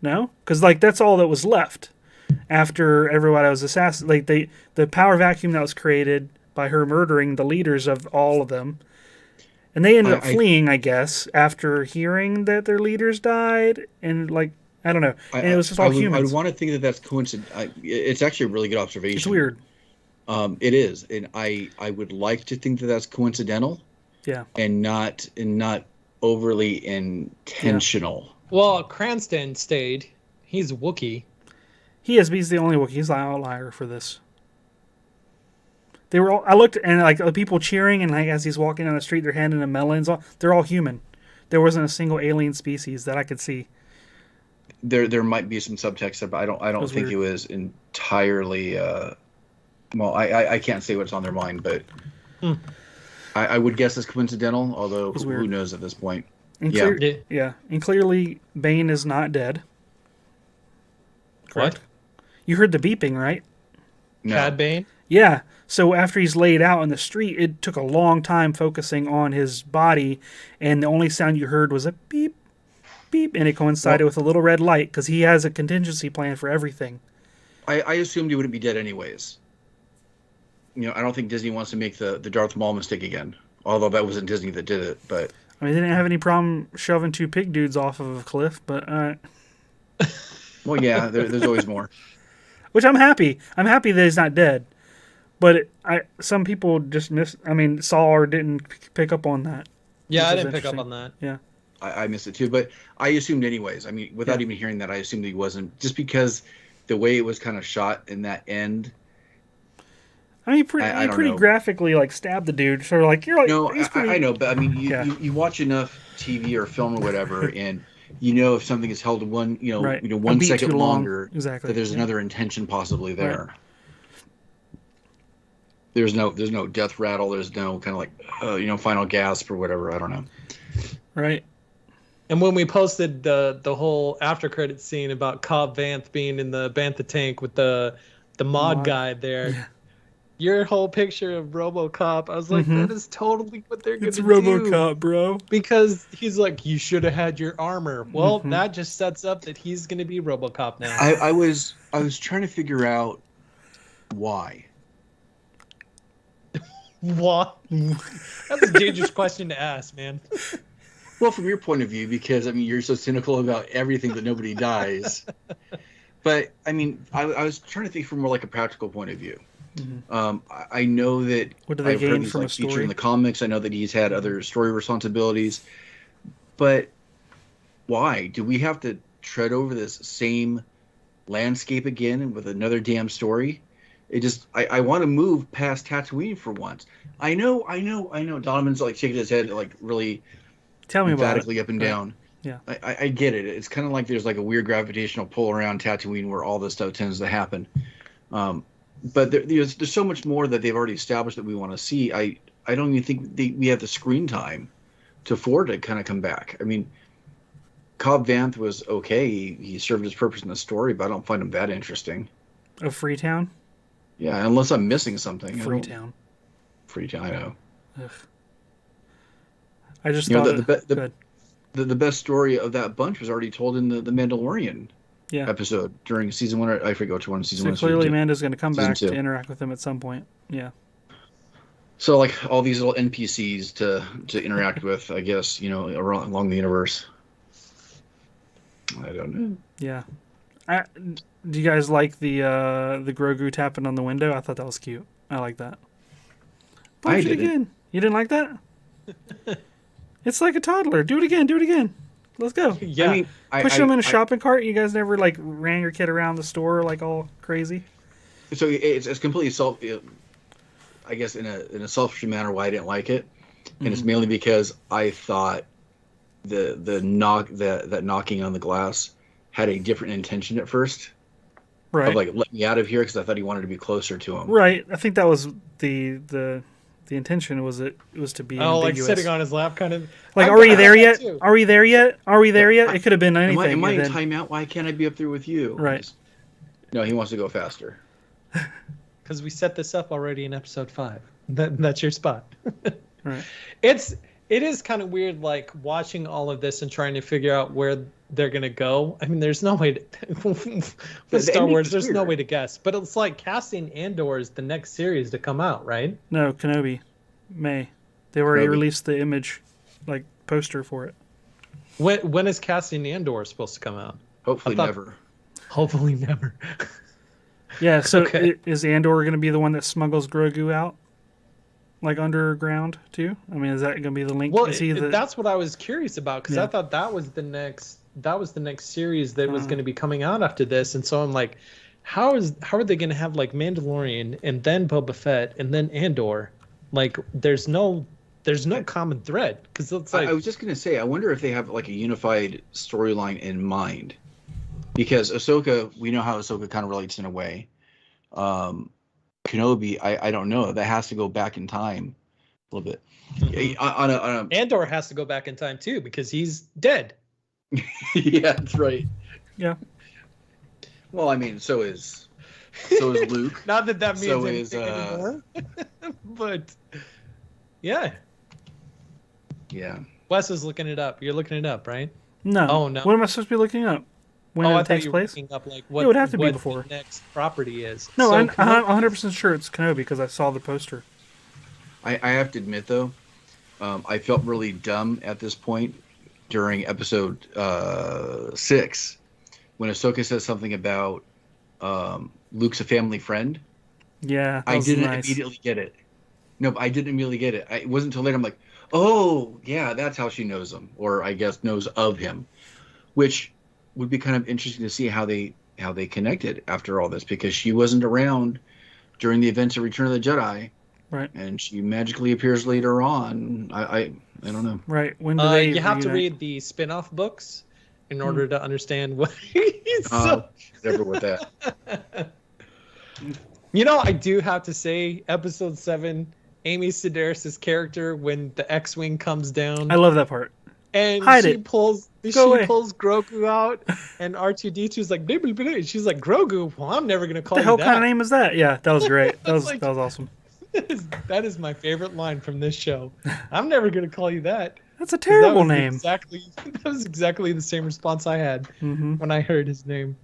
No? Because like that's all that was left after everyone was assassinated. Like the power vacuum that was created by her murdering the leaders of all of them. And they ended up fleeing, I guess, after hearing that their leaders died. And like, I don't know. And it was just all humans. I would want to think that that's coincidence. It's actually a really good observation. It's weird. It is, and I would like to think that that's coincidental. Yeah. And not overly intentional. Yeah. Well, Cranston stayed. He's Wookiee. He is, but he's the only Wookiee. He's the outlier for this. They were all. I looked and like the people cheering, and like as he's walking down the street, they're handing him melons. They're all human. There wasn't a single alien species that I could see. There might be some subtext, but I don't think it was entirely. Well, I can't say what's on their mind, but I would guess it's coincidental. Although who knows at this point? And and clearly Bane is not dead. Correct? What? You heard the beeping, right? No. Cad Bane? Yeah. So after he's laid out in the street, it took a long time focusing on his body, and the only sound you heard was a beep, beep, and it coincided with a little red light because he has a contingency plan for everything. I assumed he wouldn't be dead anyways. I don't think Disney wants to make the Darth Maul mistake again. Although that wasn't Disney that did it, but I mean, they didn't have any problem shoving two pig dudes off of a cliff, but well, yeah, there's always more. Which I'm happy. I'm happy that he's not dead. But some people just saw or didn't pick up on that. Yeah, I didn't pick up on that. Yeah. I missed it too, but I assumed anyways. I mean, without even hearing that, I assumed he wasn't, just because the way it was kind of shot in that end. I mean, he pretty graphically like stabbed the dude. So like you're like, no, I know, but I mean, you watch enough TV or film or whatever, and if something is held 1 second longer, exactly, that there's another intention possibly there. Right. There's no death rattle. There's no kind of like final gasp or whatever. I don't know. Right. And when we posted the whole after credit scene about Cobb Vanth being in the Bantha tank with the mod guy there, your whole picture of RoboCop, I was like, that is totally what they're going to do. It's RoboCop, bro. Because he's like, you should have had your armor. Well, that just sets up that he's going to be RoboCop now. I was trying to figure out why. What? That's a dangerous question to ask, man. Well, from your point of view, because I mean, you're so cynical about everything that nobody dies. But I mean, I was trying to think from more like a practical point of view. I know that what do they gain from a featured story in the comics. I know that he's had other story responsibilities, but why do we have to tread over this same landscape again with another damn story? It just, I want to move past Tatooine for once. I know. Donovan's like shaking his head like really emphatically up and down. Yeah. I get it. It's kind of like there's like a weird gravitational pull around Tatooine where all this stuff tends to happen. But there's so much more that they've already established that we want to see. I don't even think we have the screen time to afford to kind of come back. I mean, Cobb Vanth was okay. He served his purpose in the story, but I don't find him that interesting. Of Freetown? Yeah, unless I'm missing something. Freetown, I know. Ugh. I just thought the best story of that bunch was already told in the Mandalorian. Yeah. episode during season 1. I forget which one. Season So 1. clearly, Season 2. Mando's going to come Season back 2. to interact with him at some point. Yeah. So like all these little NPCs to interact with, I guess, along the universe. I don't know. Yeah. Do you guys like the Grogu tapping on the window? I thought that was cute. I like that. Punch it didn't. again. You didn't like that? It's like a toddler. Do it again. Do it again. Let's go. Yeah. I mean, Push them in a shopping cart. You guys never like ran your kid around the store like all crazy? So it's completely I guess in a selfish manner why I didn't like it, and it's mainly because I thought that knocking on the glass had a different intention at first. Right. Of like, let me out of here, because I thought he wanted to be closer to him. Right. I think that was the intention was it was to be ambiguous. like sitting on his lap, kind of. Like, are we there yet? Are we there yet? Are we there yet? It could have been anything. Am I in timeout? Why can't I be up there with you? Right. No, he wants to go faster. Because we set this up already in episode 5. That's your spot. Right. It is kind of weird, like watching all of this and trying to figure out where they're gonna go. I mean, there's no way to, with Star Wars. There's no way to guess. But it's like casting Andor as the next series to come out, right? No, Kenobi, May. They already released the image, like poster for it. When is casting Andor supposed to come out? Hopefully never. Hopefully never. Yeah. So Okay. is Andor going to be the one that smuggles Grogu out, like underground too? I mean, is that going to be the link? Well, that's what I was curious about, because I thought that was the next series that was going to be coming out after this, and so I'm like, how are they going to have like Mandalorian and then Boba Fett and then Andor? Like, there's no common thread, because it's like, I was just gonna say, I wonder if they have like a unified storyline in mind, because Ahsoka, we know how Ahsoka kind of relates in a way. Kenobi, I don't know. That has to go back in time a little bit. Mm-hmm. Andor has to go back in time too, because he's dead. Yeah, that's right. Yeah. Well, I mean, so is Luke. Not that means So anything anymore. But yeah. Yeah. Wes is looking it up. You're looking it up, right? No. Oh no. What am I supposed to be looking up? When I it takes place? looking up like what, it would have to be what before. the next property is. No, So I'm 100% sure it's Kenobi because I saw the poster. I have to admit though, I felt really dumb at this point during episode 6 when Ahsoka says something about Luke's a family friend. Yeah, I didn't immediately get it. No, I didn't immediately get it. It wasn't until later I'm like, oh yeah, that's how she knows him, or I guess knows of him, which would be kind of interesting to see how they connected after all this, because she wasn't around during the events of Return of the Jedi, right? And she magically appears later on. I don't know. Right. When do they you have to read the spin-off books in order to understand what he's never with that. You know, I do have to say, episode 7, Amy Sedaris' character, when the X-wing comes down, I love that part. and she pulls Grogu out, and R2D2's like, blah, blah, blah. She's like, Grogu? Well, I'm never gonna call What the you hell that. kind of name is that? Yeah, that was great. That was Like- that was awesome. That is my favorite line from this show. I'm never gonna call you that. That's a terrible That name. That was exactly the same response I had Mm-hmm. when I heard his name,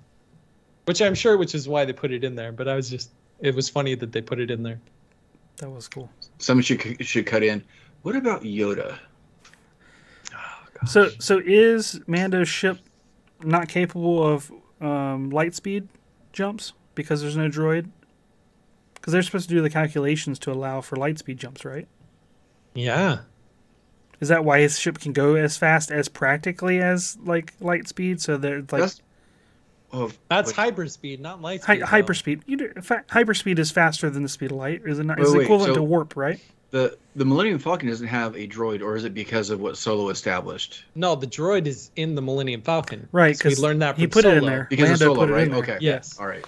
which is why they put it in there. But it was funny that they put it in there. That was cool. Someone should cut in. What about Yoda? So is Mando's ship not capable of light speed jumps because there's no droid? Because they're supposed to do the calculations to allow for light speed jumps, right? Yeah. Is that why his ship can go as fast as practically as like light speed? So they're like That's hyperspeed, not light speed. hyperspeed. Hyperspeed is faster than the speed of light, is it not? It's equivalent to warp, right? The Millennium Falcon doesn't have a droid, or is it because of what Solo established? No, the droid is in the Millennium Falcon. Right, So we because learned that from he put Solo. it in there. Because Lando of Solo, put it right? in there. Okay. Yes. All right.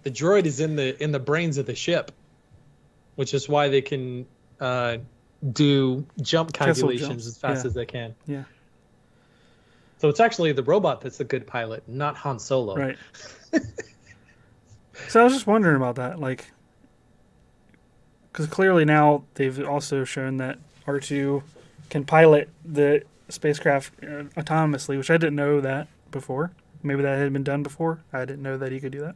The droid is in the brains of the ship, which is why they can do jump calculations as fast as they can. Yeah. So it's actually the robot that's the good pilot, not Han Solo. Right. So I was just wondering about that, like, because clearly now they've also shown that R2 can pilot the spacecraft autonomously, which I didn't know that before. Maybe that had been done before. I didn't know that he could do that.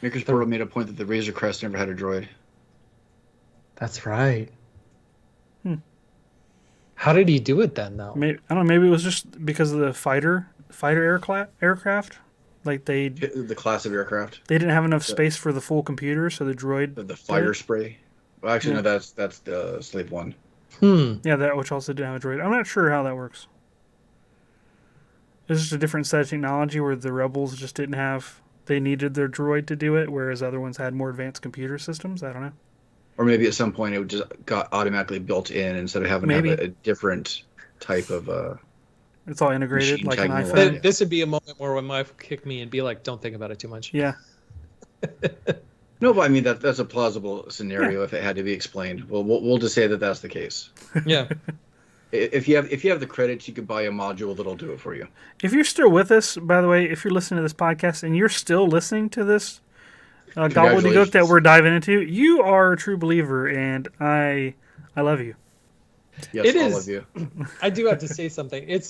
Maker's Portal made a point that the Razor Crest never had a droid. That's right. How did he do it then, though? Maybe, I don't know. Maybe it was just because of the fighter aircraft. Like The class of aircraft. they didn't have enough space for the full computer, so the droid. The fire spray. Well, actually, Yeah. no, that's the Slave One. Yeah, that which also didn't have a droid. I'm not sure how that works. It's just a different set of technology where the rebels just didn't have. They needed their droid to do it, whereas other ones had more advanced computer systems. I don't know. Or maybe at some point it just got automatically built in instead of having to have a different type of. It's all integrated Machine like an technology. iPhone. Yeah. This would be a moment where my wife would kick me and be like, "Don't think about it too much." Yeah. No, but I mean that's a plausible scenario if it had to be explained. Well, we'll just say that that's the case. Yeah. If you have the credits, you could buy a module that'll do it for you. If you're still with us, by the way, if you're listening to this podcast and you're still listening to this gobbledygook that we're diving into, you are a true believer, and I love you. Yes, It all is. of you. I do have to say something.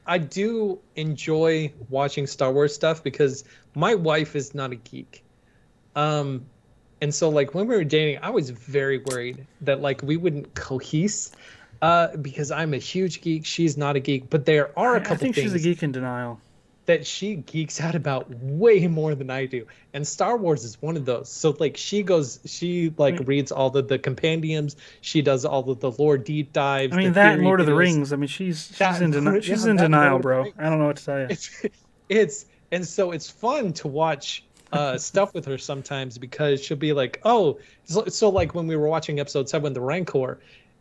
I do enjoy watching Star Wars stuff because my wife is not a geek. And so like when we were dating, I was very worried that like we wouldn't cohese because I'm a huge geek, she's not a geek, but there are a couple I think things she's a geek in denial. that she geeks out about way more than I do. And Star Wars is one of those. So like she reads all the compendiums, she does all of the lore deep dives. I mean, the that and theory Lord of the videos. Rings. I mean, she's That- in denial. yeah, She's in that denial, Lord of the bro. Rings. I don't know what to tell you. It's fun to watch stuff with her sometimes because she'll be like, oh, so like when we were watching episode 7, the Rancor,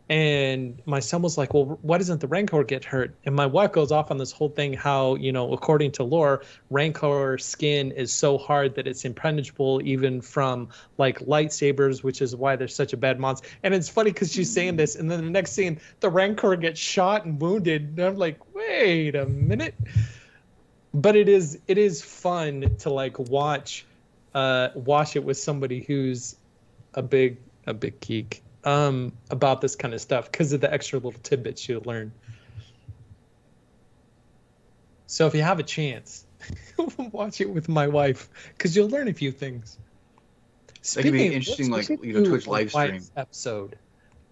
and my son was like, well, why doesn't the Rancor get hurt? And my wife goes off on this whole thing how, according to lore, Rancor skin is so hard that it's impenetrable even from like lightsabers, which is why they're such a bad monster. And it's funny because she's saying this, and then the next scene, the Rancor gets shot and wounded, and I'm like, wait a minute. But it is fun to like watch it with somebody who's a big geek about this kind of stuff because of the extra little tidbits you'll learn. So if you have a chance, watch it with my wife because you'll learn a few things. That could be interesting, like Twitch live stream episode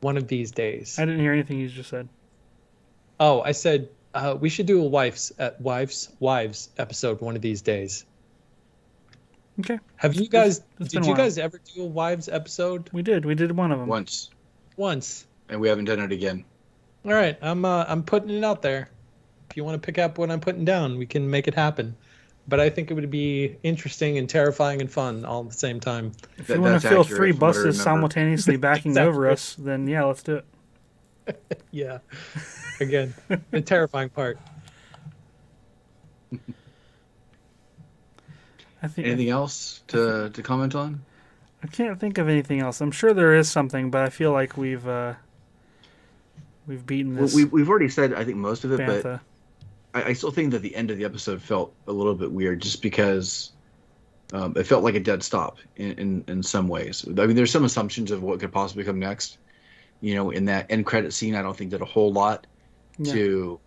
one of these days. I didn't hear anything you just said. Oh, I said we should do a wives episode one of these days. Okay. Have you guys? It's Did been a you while. guys ever do a wives episode? We did one of them. once, Once. and we haven't done it again. All right, I'm putting it out there. If you want to pick up what I'm putting down, we can make it happen. But I think it would be interesting and terrifying and fun all at the same time. If you want to feel 3 buses remember. simultaneously backing Exactly. over us, then yeah, let's do it. Yeah. Again, the terrifying part. I think Anything else to comment on? I can't think of anything else. I'm sure there is something, but I feel like we've beaten Well, this. we've already said I think most of it, bantha. but I still think that the end of the episode felt a little bit weird, just because it felt like a dead stop in some ways. I mean, there's some assumptions of what could possibly come next. In that end credit scene, I don't think did a whole lot to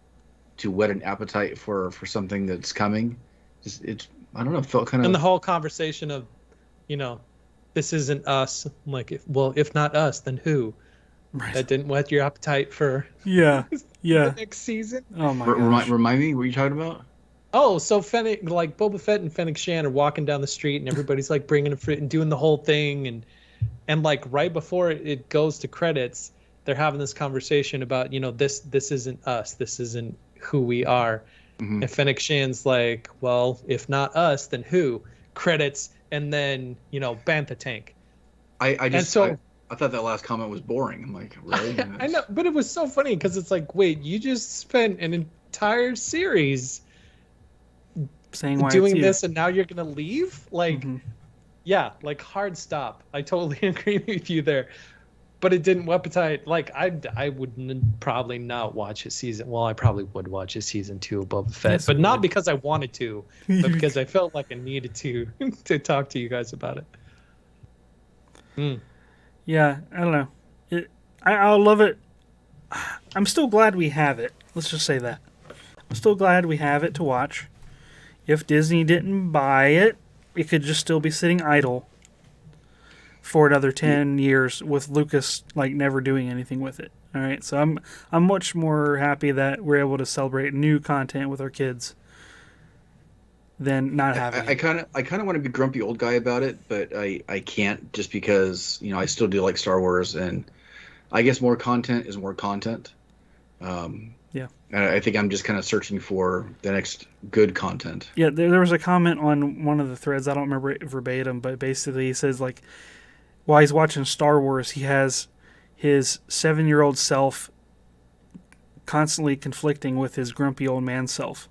whet an appetite for something that's coming. It's I don't know, it felt kind of. And the whole conversation of, this isn't us. I'm like, if not us, then who? Right. That didn't whet your appetite for Yeah. the next season. Oh my gosh. Remind me, what are you talking about? Oh, so Fennec, like Boba Fett and Fennec Shan are walking down the street, and everybody's like bringing a fruit and doing the whole thing, and like right before it goes to credits, they're having this conversation about, this isn't us, this isn't who we are. Mm-hmm. And Fennec Shan's like, well, if not us, then who? Credits, and then Bantha Tank. I thought that last comment was boring. I'm like, really? I know, but it was so funny because it's like, wait, you just spent an entire series Saying why doing it's you. this, and now you're gonna leave? Like, Mhm. yeah, like hard stop. I totally agree with you there. But it didn't appetite. Like I would probably not watch a season. Well, I probably would watch a season 2 of Boba Fett, Yes, but you not would. because I wanted to, but because I felt like I needed to talk to you guys about it. Yeah, I don't know. I'll love it. I'm still glad we have it. Let's just say that. I'm still glad we have it to watch. if Disney didn't buy it, it could just still be sitting idle for another 10 years with Lucas like never doing anything with it. All right, so I'm much more happy that we're able to celebrate new content with our kids than not having I kind of want to be grumpy old guy about it, but I can't, just because I still do like Star Wars, and I guess more content is more content. Yeah. And I think I'm just kind of searching for the next good content. Yeah, there was a comment on one of the threads. I don't remember it verbatim, but basically he says like, while he's watching Star Wars, he has his 7-year-old self constantly conflicting with his grumpy old man self.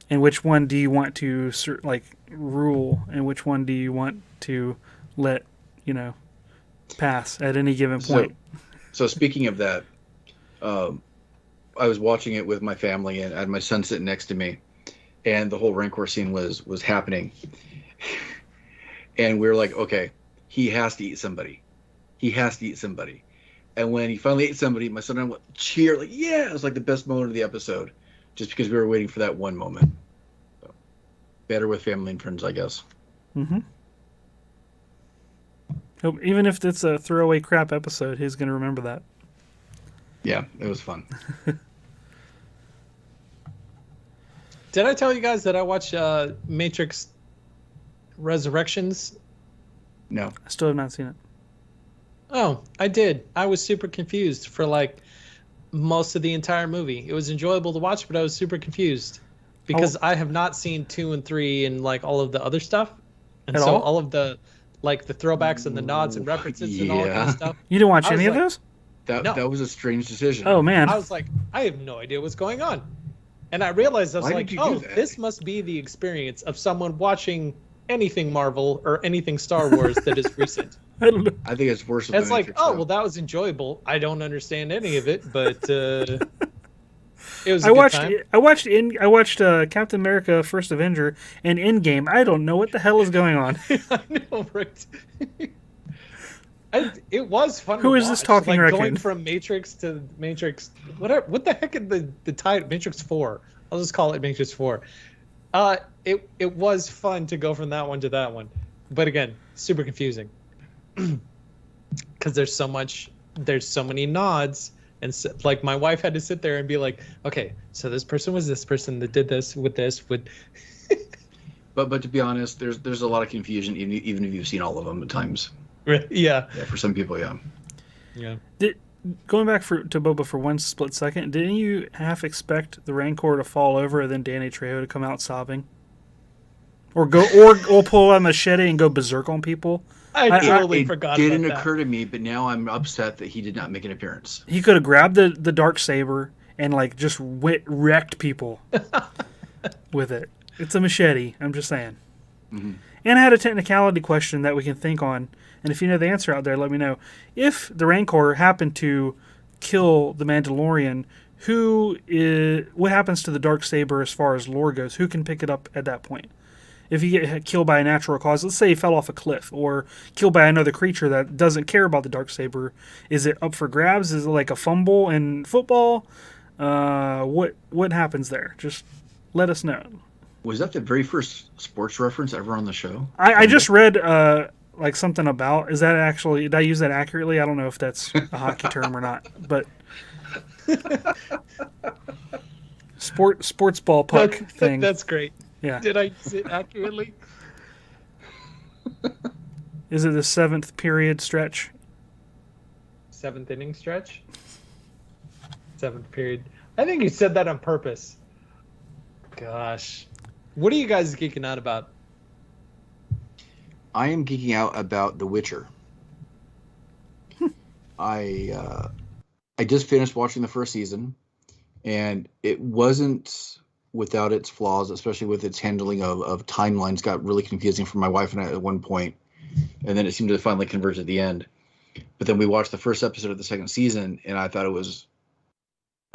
And which one do you want to like rule, and which one do you want to let pass at any given point? So speaking of that, I was watching it with my family, and I had my son sitting next to me, and the whole Rancor scene was happening, and we were like, okay, he has to eat somebody. He has to eat somebody. And when he finally ate somebody, my son and I went, cheer, like, yeah, it was like the best moment of the episode, just because we were waiting for that one moment. So, better with family and friends, I guess. Mm-hmm. Even if it's a throwaway crap episode, he's going to remember that. Yeah, it was fun. Did I tell you guys that I watched Matrix Resurrections? No. I still have not seen it. Oh, I did. I was super confused for like most of the entire movie. It was enjoyable to watch, but I was super confused because I have not seen 2 and 3 and like all of the other stuff. And so all of the like the throwbacks and the nods and references and all that kind of stuff. You didn't watch any of those? That was a strange decision. Oh, man. I was like, I have no idea what's going on. And I realized, I was like, oh, this must be the experience of someone watching anything Marvel or anything Star Wars that is recent. I don't know. I think it's worse. It's like, oh, well, that was enjoyable. I don't understand any of it, but it was a good time. I watched Captain America: First Avenger and Endgame. I don't know what the hell is going on. I know, right? It was fun. Who is this talking record? Going from Matrix to Matrix, whatever. What the heck is the title? Matrix 4. I'll just call it Matrix 4. It was fun to go from that one to that one, but again, super confusing because there's so many nods, and so, like my wife had to sit there and be like, okay, so this person was this person that did this with this with. But to be honest, there's a lot of confusion even if you've seen all of them at times. Yeah. Yeah, for some people, yeah. Yeah. Going back to Boba for one split second, didn't you half expect the Rancor to fall over and then Danny Trejo to come out sobbing? Or pull out a machete and go berserk on people? I totally forgot about that. It didn't occur to me, but now I'm upset that he did not make an appearance. He could have grabbed the dark saber and like just wrecked people with it. It's a machete, I'm just saying. Mm-hmm. And I had a technicality question that we can think on. And if you know the answer out there, let me know. If the Rancor happened to kill the Mandalorian, what happens to the Darksaber as far as lore goes? Who can pick it up at that point? If you get killed by a natural cause, let's say he fell off a cliff, or killed by another creature that doesn't care about the Darksaber, is it up for grabs? Is it like a fumble in football? What happens there? Just let us know. Was that the very first sports reference ever on the show? I just read like something about, is that actually, did I use that accurately? I don't know if that's a hockey term or not, but sports ball puck thing. That's great. Yeah. Did I use it accurately? Is it the 7th period stretch? 7th inning stretch? 7th period. I think you said that on purpose. Gosh. What are you guys geeking out about? I am geeking out about The Witcher. I just finished watching the first season, and it wasn't without its flaws, especially with its handling of timelines. Got really confusing for my wife and I at one point, and then it seemed to finally converge at the end. But then we watched the first episode of the second season, and I thought it was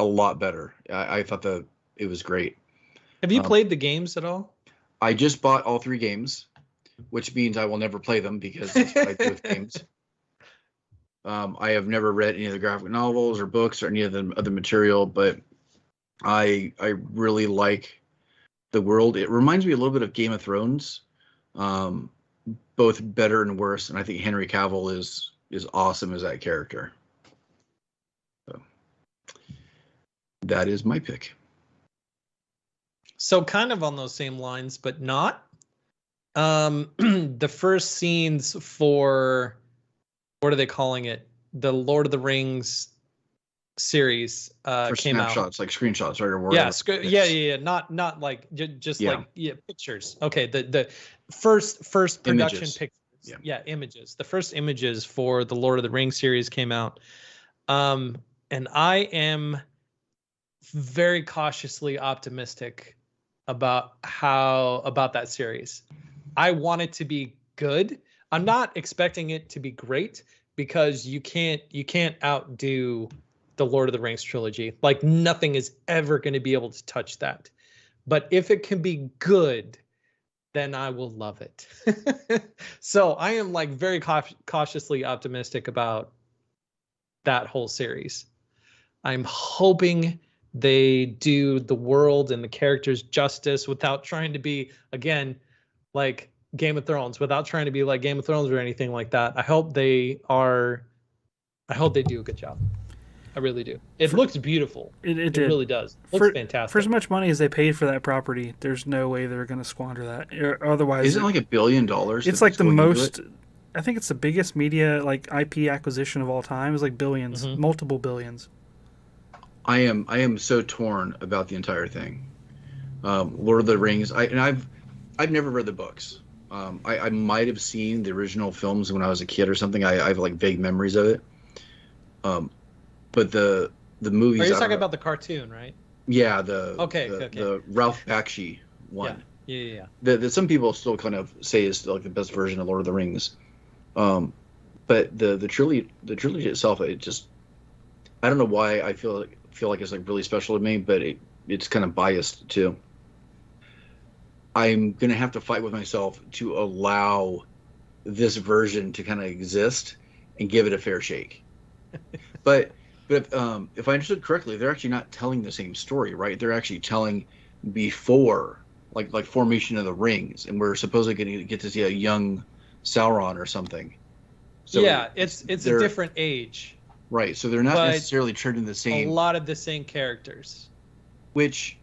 a lot better. I thought that it was great. Have you played the games at all? I just bought all 3 games, which means I will never play them because that's what I do with games. I have never read any of the graphic novels or books or any of the other material, but I really like the world. It reminds me a little bit of Game of Thrones, both better and worse. And I think Henry Cavill is awesome as that character. So that is my pick. So kind of on those same lines, but not. The first scenes for, what are they calling it? The Lord of the Rings series came snapshots, out. like screenshots, right? Or whatever. Yeah. Not like just like pictures. Okay, the first production Images. pictures. Yeah, images. The first images for the Lord of the Rings series came out. And I am very cautiously optimistic about that series. I want it to be good. I'm not expecting it to be great because you can't outdo the Lord of the Rings trilogy. Like nothing is ever going to be able to touch that. But if it can be good, then I will love it. So I am like very cautiously optimistic about that whole series. I'm hoping they do the world and the characters justice without trying to be, again, like Game of Thrones, without trying to be like Game of Thrones or anything like that. I hope they do a good job. I really do. It looks beautiful. It really does. It looks fantastic. For as much money as they paid for that property, there's no way they're going to squander that. Otherwise, isn't it like $1 billion? It's like the most. I think it's the biggest media like IP acquisition of all time. It's like billions, multiple billions. I am so torn about the entire thing. Lord of the Rings. I've never read the books. I might have seen the original films when I was a kid or something. I have like vague memories of it. But the movies. Are you talking about the cartoon, right? Yeah, okay. The Ralph Bakshi one. Yeah. That some people still kind of say is like the best version of Lord of the Rings. But the trilogy itself, I don't know why I feel like it's like really special to me, but it's kind of biased too. I'm gonna have to fight with myself to allow this version to kind of exist and give it a fair shake. But if I understood correctly, they're actually not telling the same story, right? They're actually telling before, like formation of the rings, and we're supposedly going to get to see a young Sauron or something. So yeah, it's a different age. Right, so they're not necessarily treating the same. A lot of the same characters. Which,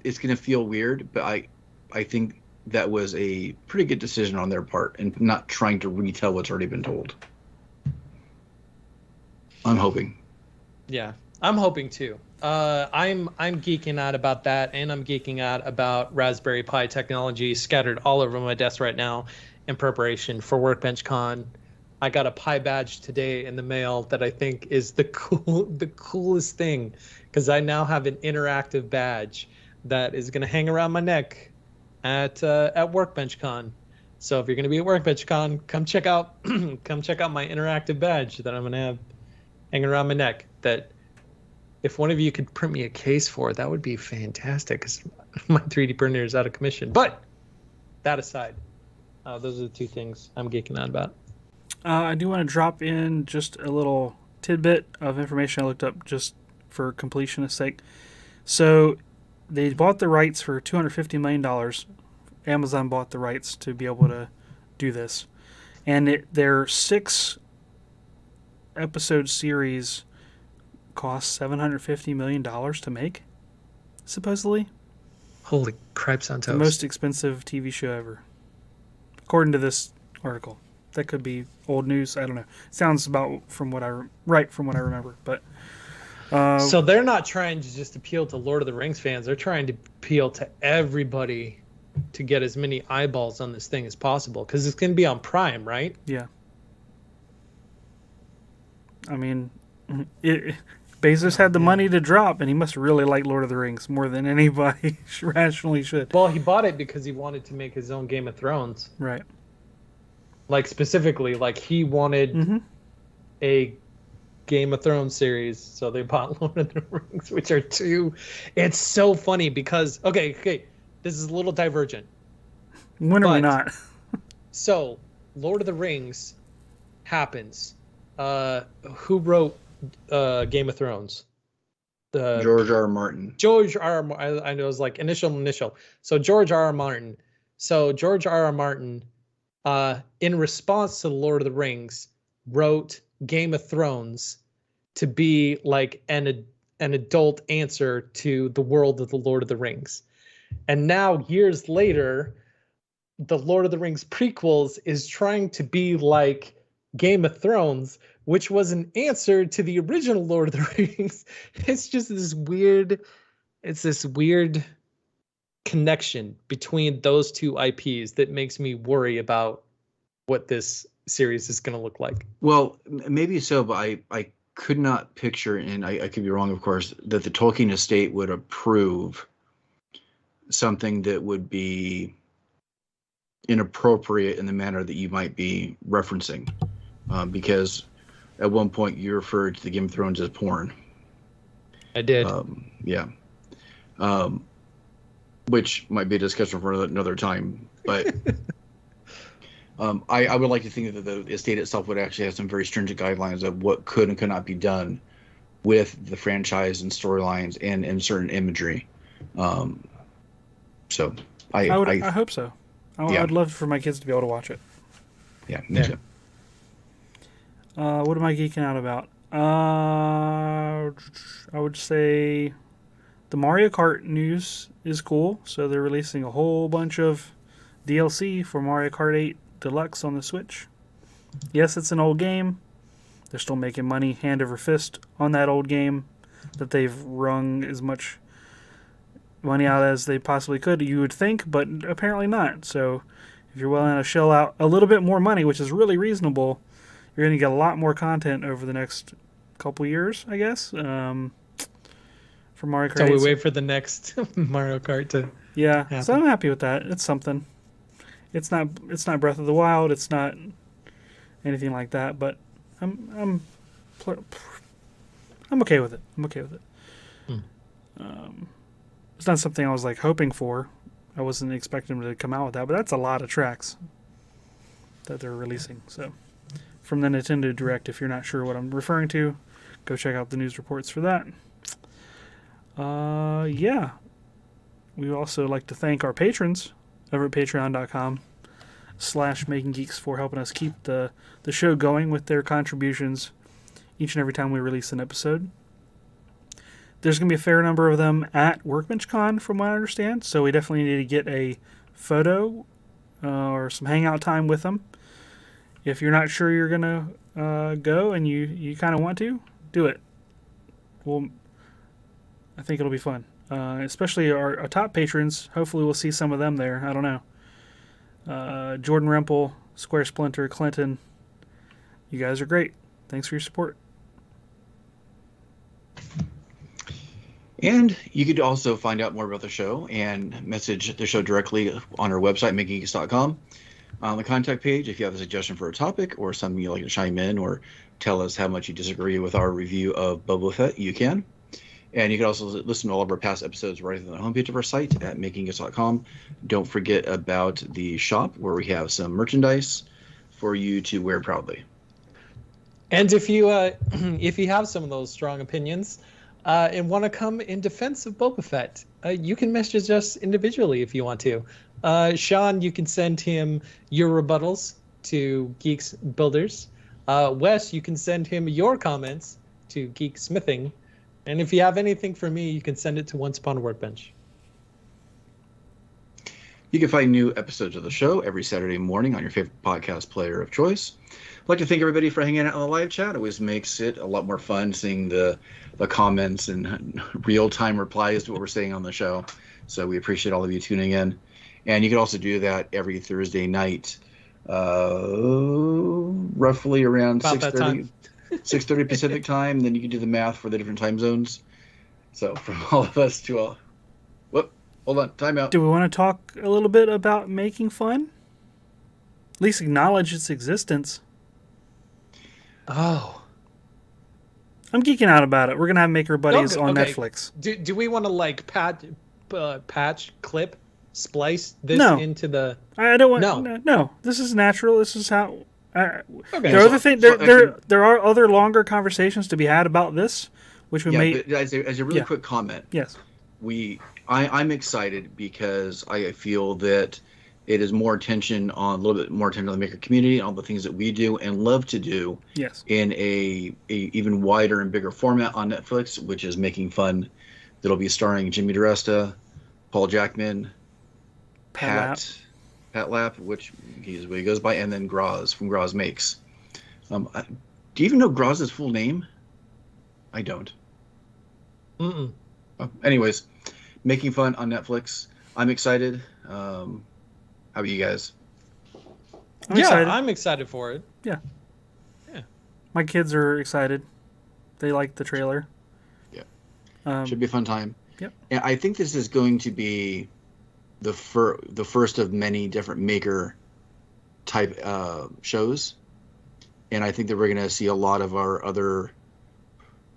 it's going to feel weird, but I think that was a pretty good decision on their part, and not trying to retell what's already been told. I'm hoping. Yeah, I'm hoping too. I'm geeking out about that, and I'm geeking out about Raspberry Pi technology scattered all over my desk right now in preparation for Workbench Con. I got a Pi badge today in the mail that I think is the coolest thing, because I now have an interactive badge that is going to hang around my neck at Workbench Con. So if you're going to be at Workbench Con, come check out my interactive badge that I'm going to have hanging around my neck. That if one of you could print me a case for, that would be fantastic, because my 3D printer is out of commission. But that aside, those are the two things I'm geeking out about. I do want to drop in just a little tidbit of information I looked up just for completionist sake. So they bought the rights for $250 million. Amazon bought the rights to be able to do this. And their 6-episode series cost $750 million to make, supposedly. Holy cripes on toast. The most expensive TV show ever, according to this article. That could be old news. I don't know. Sounds about from what I remember. But so they're not trying to just appeal to Lord of the Rings fans. They're trying to appeal to everybody to get as many eyeballs on this thing as possible, because it's going to be on Prime, right? Yeah. I mean, Bezos had the money to drop, and he must really like Lord of the Rings more than anybody rationally should. Well, he bought it because he wanted to make his own Game of Thrones. Right. Like, specifically, like, he wanted a Game of Thrones series, so they bought Lord of the Rings, which are two. It's so funny because, okay, this is a little divergent. When are we not? So, Lord of the Rings happens. Who wrote Game of Thrones? The George R. R. Martin. George R. I know it was like initial. So George R. R. Martin. So George R. R. Martin, in response to the Lord of the Rings, wrote Game of Thrones to be like an adult answer to the world of the Lord of the Rings. And now, years later, the Lord of the Rings prequels is trying to be like Game of Thrones, which was an answer to the original Lord of the Rings. It's just this weird connection between those two IPs that makes me worry about what this series is going to look like. Well, maybe so, but I could not picture, and I could be wrong, of course, that the Tolkien estate would approve something that would be inappropriate in the manner that you might be referencing, because at one point you referred to the Game of Thrones as porn. I did. Yeah. Which might be a discussion for another time, but I would like to think that the estate itself would actually have some very stringent guidelines of what could and could not be done with the franchise and storylines and certain imagery. So I hope so. Yeah. I'd love for my kids to be able to watch it. Yeah, me too. What am I geeking out about? I would say the Mario Kart news is cool. So they're releasing a whole bunch of DLC for Mario Kart 8 Deluxe on the Switch. Yes, it's an old game. They're still making money hand over fist on that old game that they've wrung as much money out as they possibly could, you would think, but apparently not. So if you're willing to shell out a little bit more money, which is really reasonable, you're going to get a lot more content over the next couple years, I guess, for Mario Kart. So we wait for the next Mario Kart to happen. So I'm happy with that. It's something. It's not Breath of the Wild. It's not anything like that, but I'm okay with it. It's not something I was like hoping for. I wasn't expecting them to come out with that, but that's a lot of tracks that they're releasing. So from the Nintendo Direct, if you're not sure what I'm referring to, go check out the news reports for that. Yeah. We also like to thank our patrons over at patreon.com/makinggeeks for helping us keep the show going with their contributions each and every time we release an episode. There's going to be a fair number of them at WorkbenchCon, from what I understand, so we definitely need to get a photo or some hangout time with them. If you're not sure you're going to go and you kind of want to, do it. Well, I think it'll be fun. Especially our top patrons. Hopefully we'll see some of them there. I don't know. Jordan Rempel, Square Splinter, Clinton. You guys are great. Thanks for your support. And you could also find out more about the show and message the show directly on our website, makinggeeks.com. On the contact page, if you have a suggestion for a topic or something you'd like to chime in or tell us how much you disagree with our review of Boba Fett, you can. And you can also listen to all of our past episodes right on the homepage of our site at makinggeeks.com. Don't forget about the shop where we have some merchandise for you to wear proudly. And if you have some of those strong opinions and want to come in defense of Boba Fett, you can message us individually if you want to. Sean, you can send him your rebuttals to Geeks Builders. Wes, you can send him your comments to Geek Smithing. And if you have anything for me, you can send it to Once Upon a Workbench. You can find new episodes of the show every Saturday morning on your favorite podcast player of choice. I'd like to thank everybody for hanging out on the live chat. It always makes it a lot more fun seeing the comments and real-time replies to what we're saying on the show. So we appreciate all of you tuning in. And you can also do that every Thursday night, roughly around 6:30. 6:30 Pacific time, then you can do the math for the different time zones. So from all of us to all... Whoop, hold on, time out. Do we want to talk a little bit about making fun? At least acknowledge its existence. Oh. I'm geeking out about it. We're going to have Maker Buddies on Netflix. Do we want to like patch, clip, splice this into the... I don't want... No, this is natural. This is how... Okay. There are other longer conversations to be had about this, which we Yeah, may. but as a really Yeah. quick comment, Yes. I'm excited because I feel that it is more attention on a little bit more attention on the maker community, on the things that we do and love to do Yes. in a even wider and bigger format on Netflix, which is Making Fun. That'll be starring Jimmy DiResta, Paul Jackman, Pat Lap, which he's what he goes by, and then Graz from Graz Makes. Do you even know Graz's full name? I don't. Mm-mm. Anyways, Making Fun on Netflix. I'm excited. How about you guys? I'm Yeah, excited. I'm excited for it. My kids are excited. They like the trailer. Yeah. Should be a fun time. Yep. And I think this is going to be the first of many different maker type shows. And I think that we're going to see a lot of our other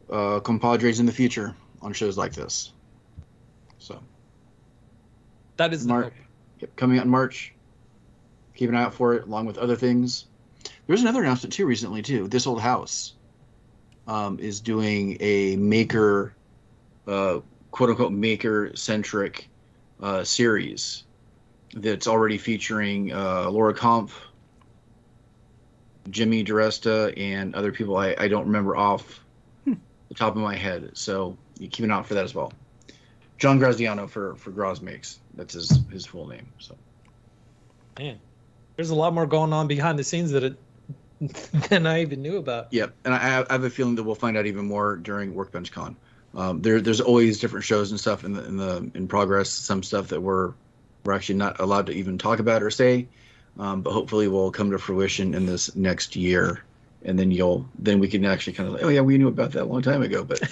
compadres in the future on shows like this. So That is the hope. Yep, coming out in March. Keep an eye out for it, along with other things. There's another announcement too recently too. This Old House is doing a maker, quote unquote maker centric series that's already featuring Laura Kampf, Jimmy DiResta, and other people I don't remember off the top of my head. So you keep an eye out for that as well. John Graziano for Graz Makes. That's his full name. So Man, there's a lot more going on behind the scenes than I even knew about. Yep, and I have a feeling that we'll find out even more during Workbench Con. There's always different shows and stuff in progress. Some stuff that we're actually not allowed to even talk about or say, but hopefully will come to fruition in this next year, and then we can actually kind of like, oh yeah, we knew about that a long time ago, but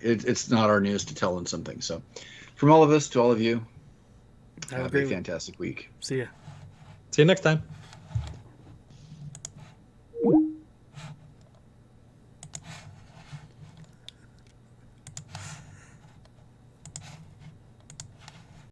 it's not our news to tell on something. So, from all of us to all of you, have a fantastic week. See ya. See you next time.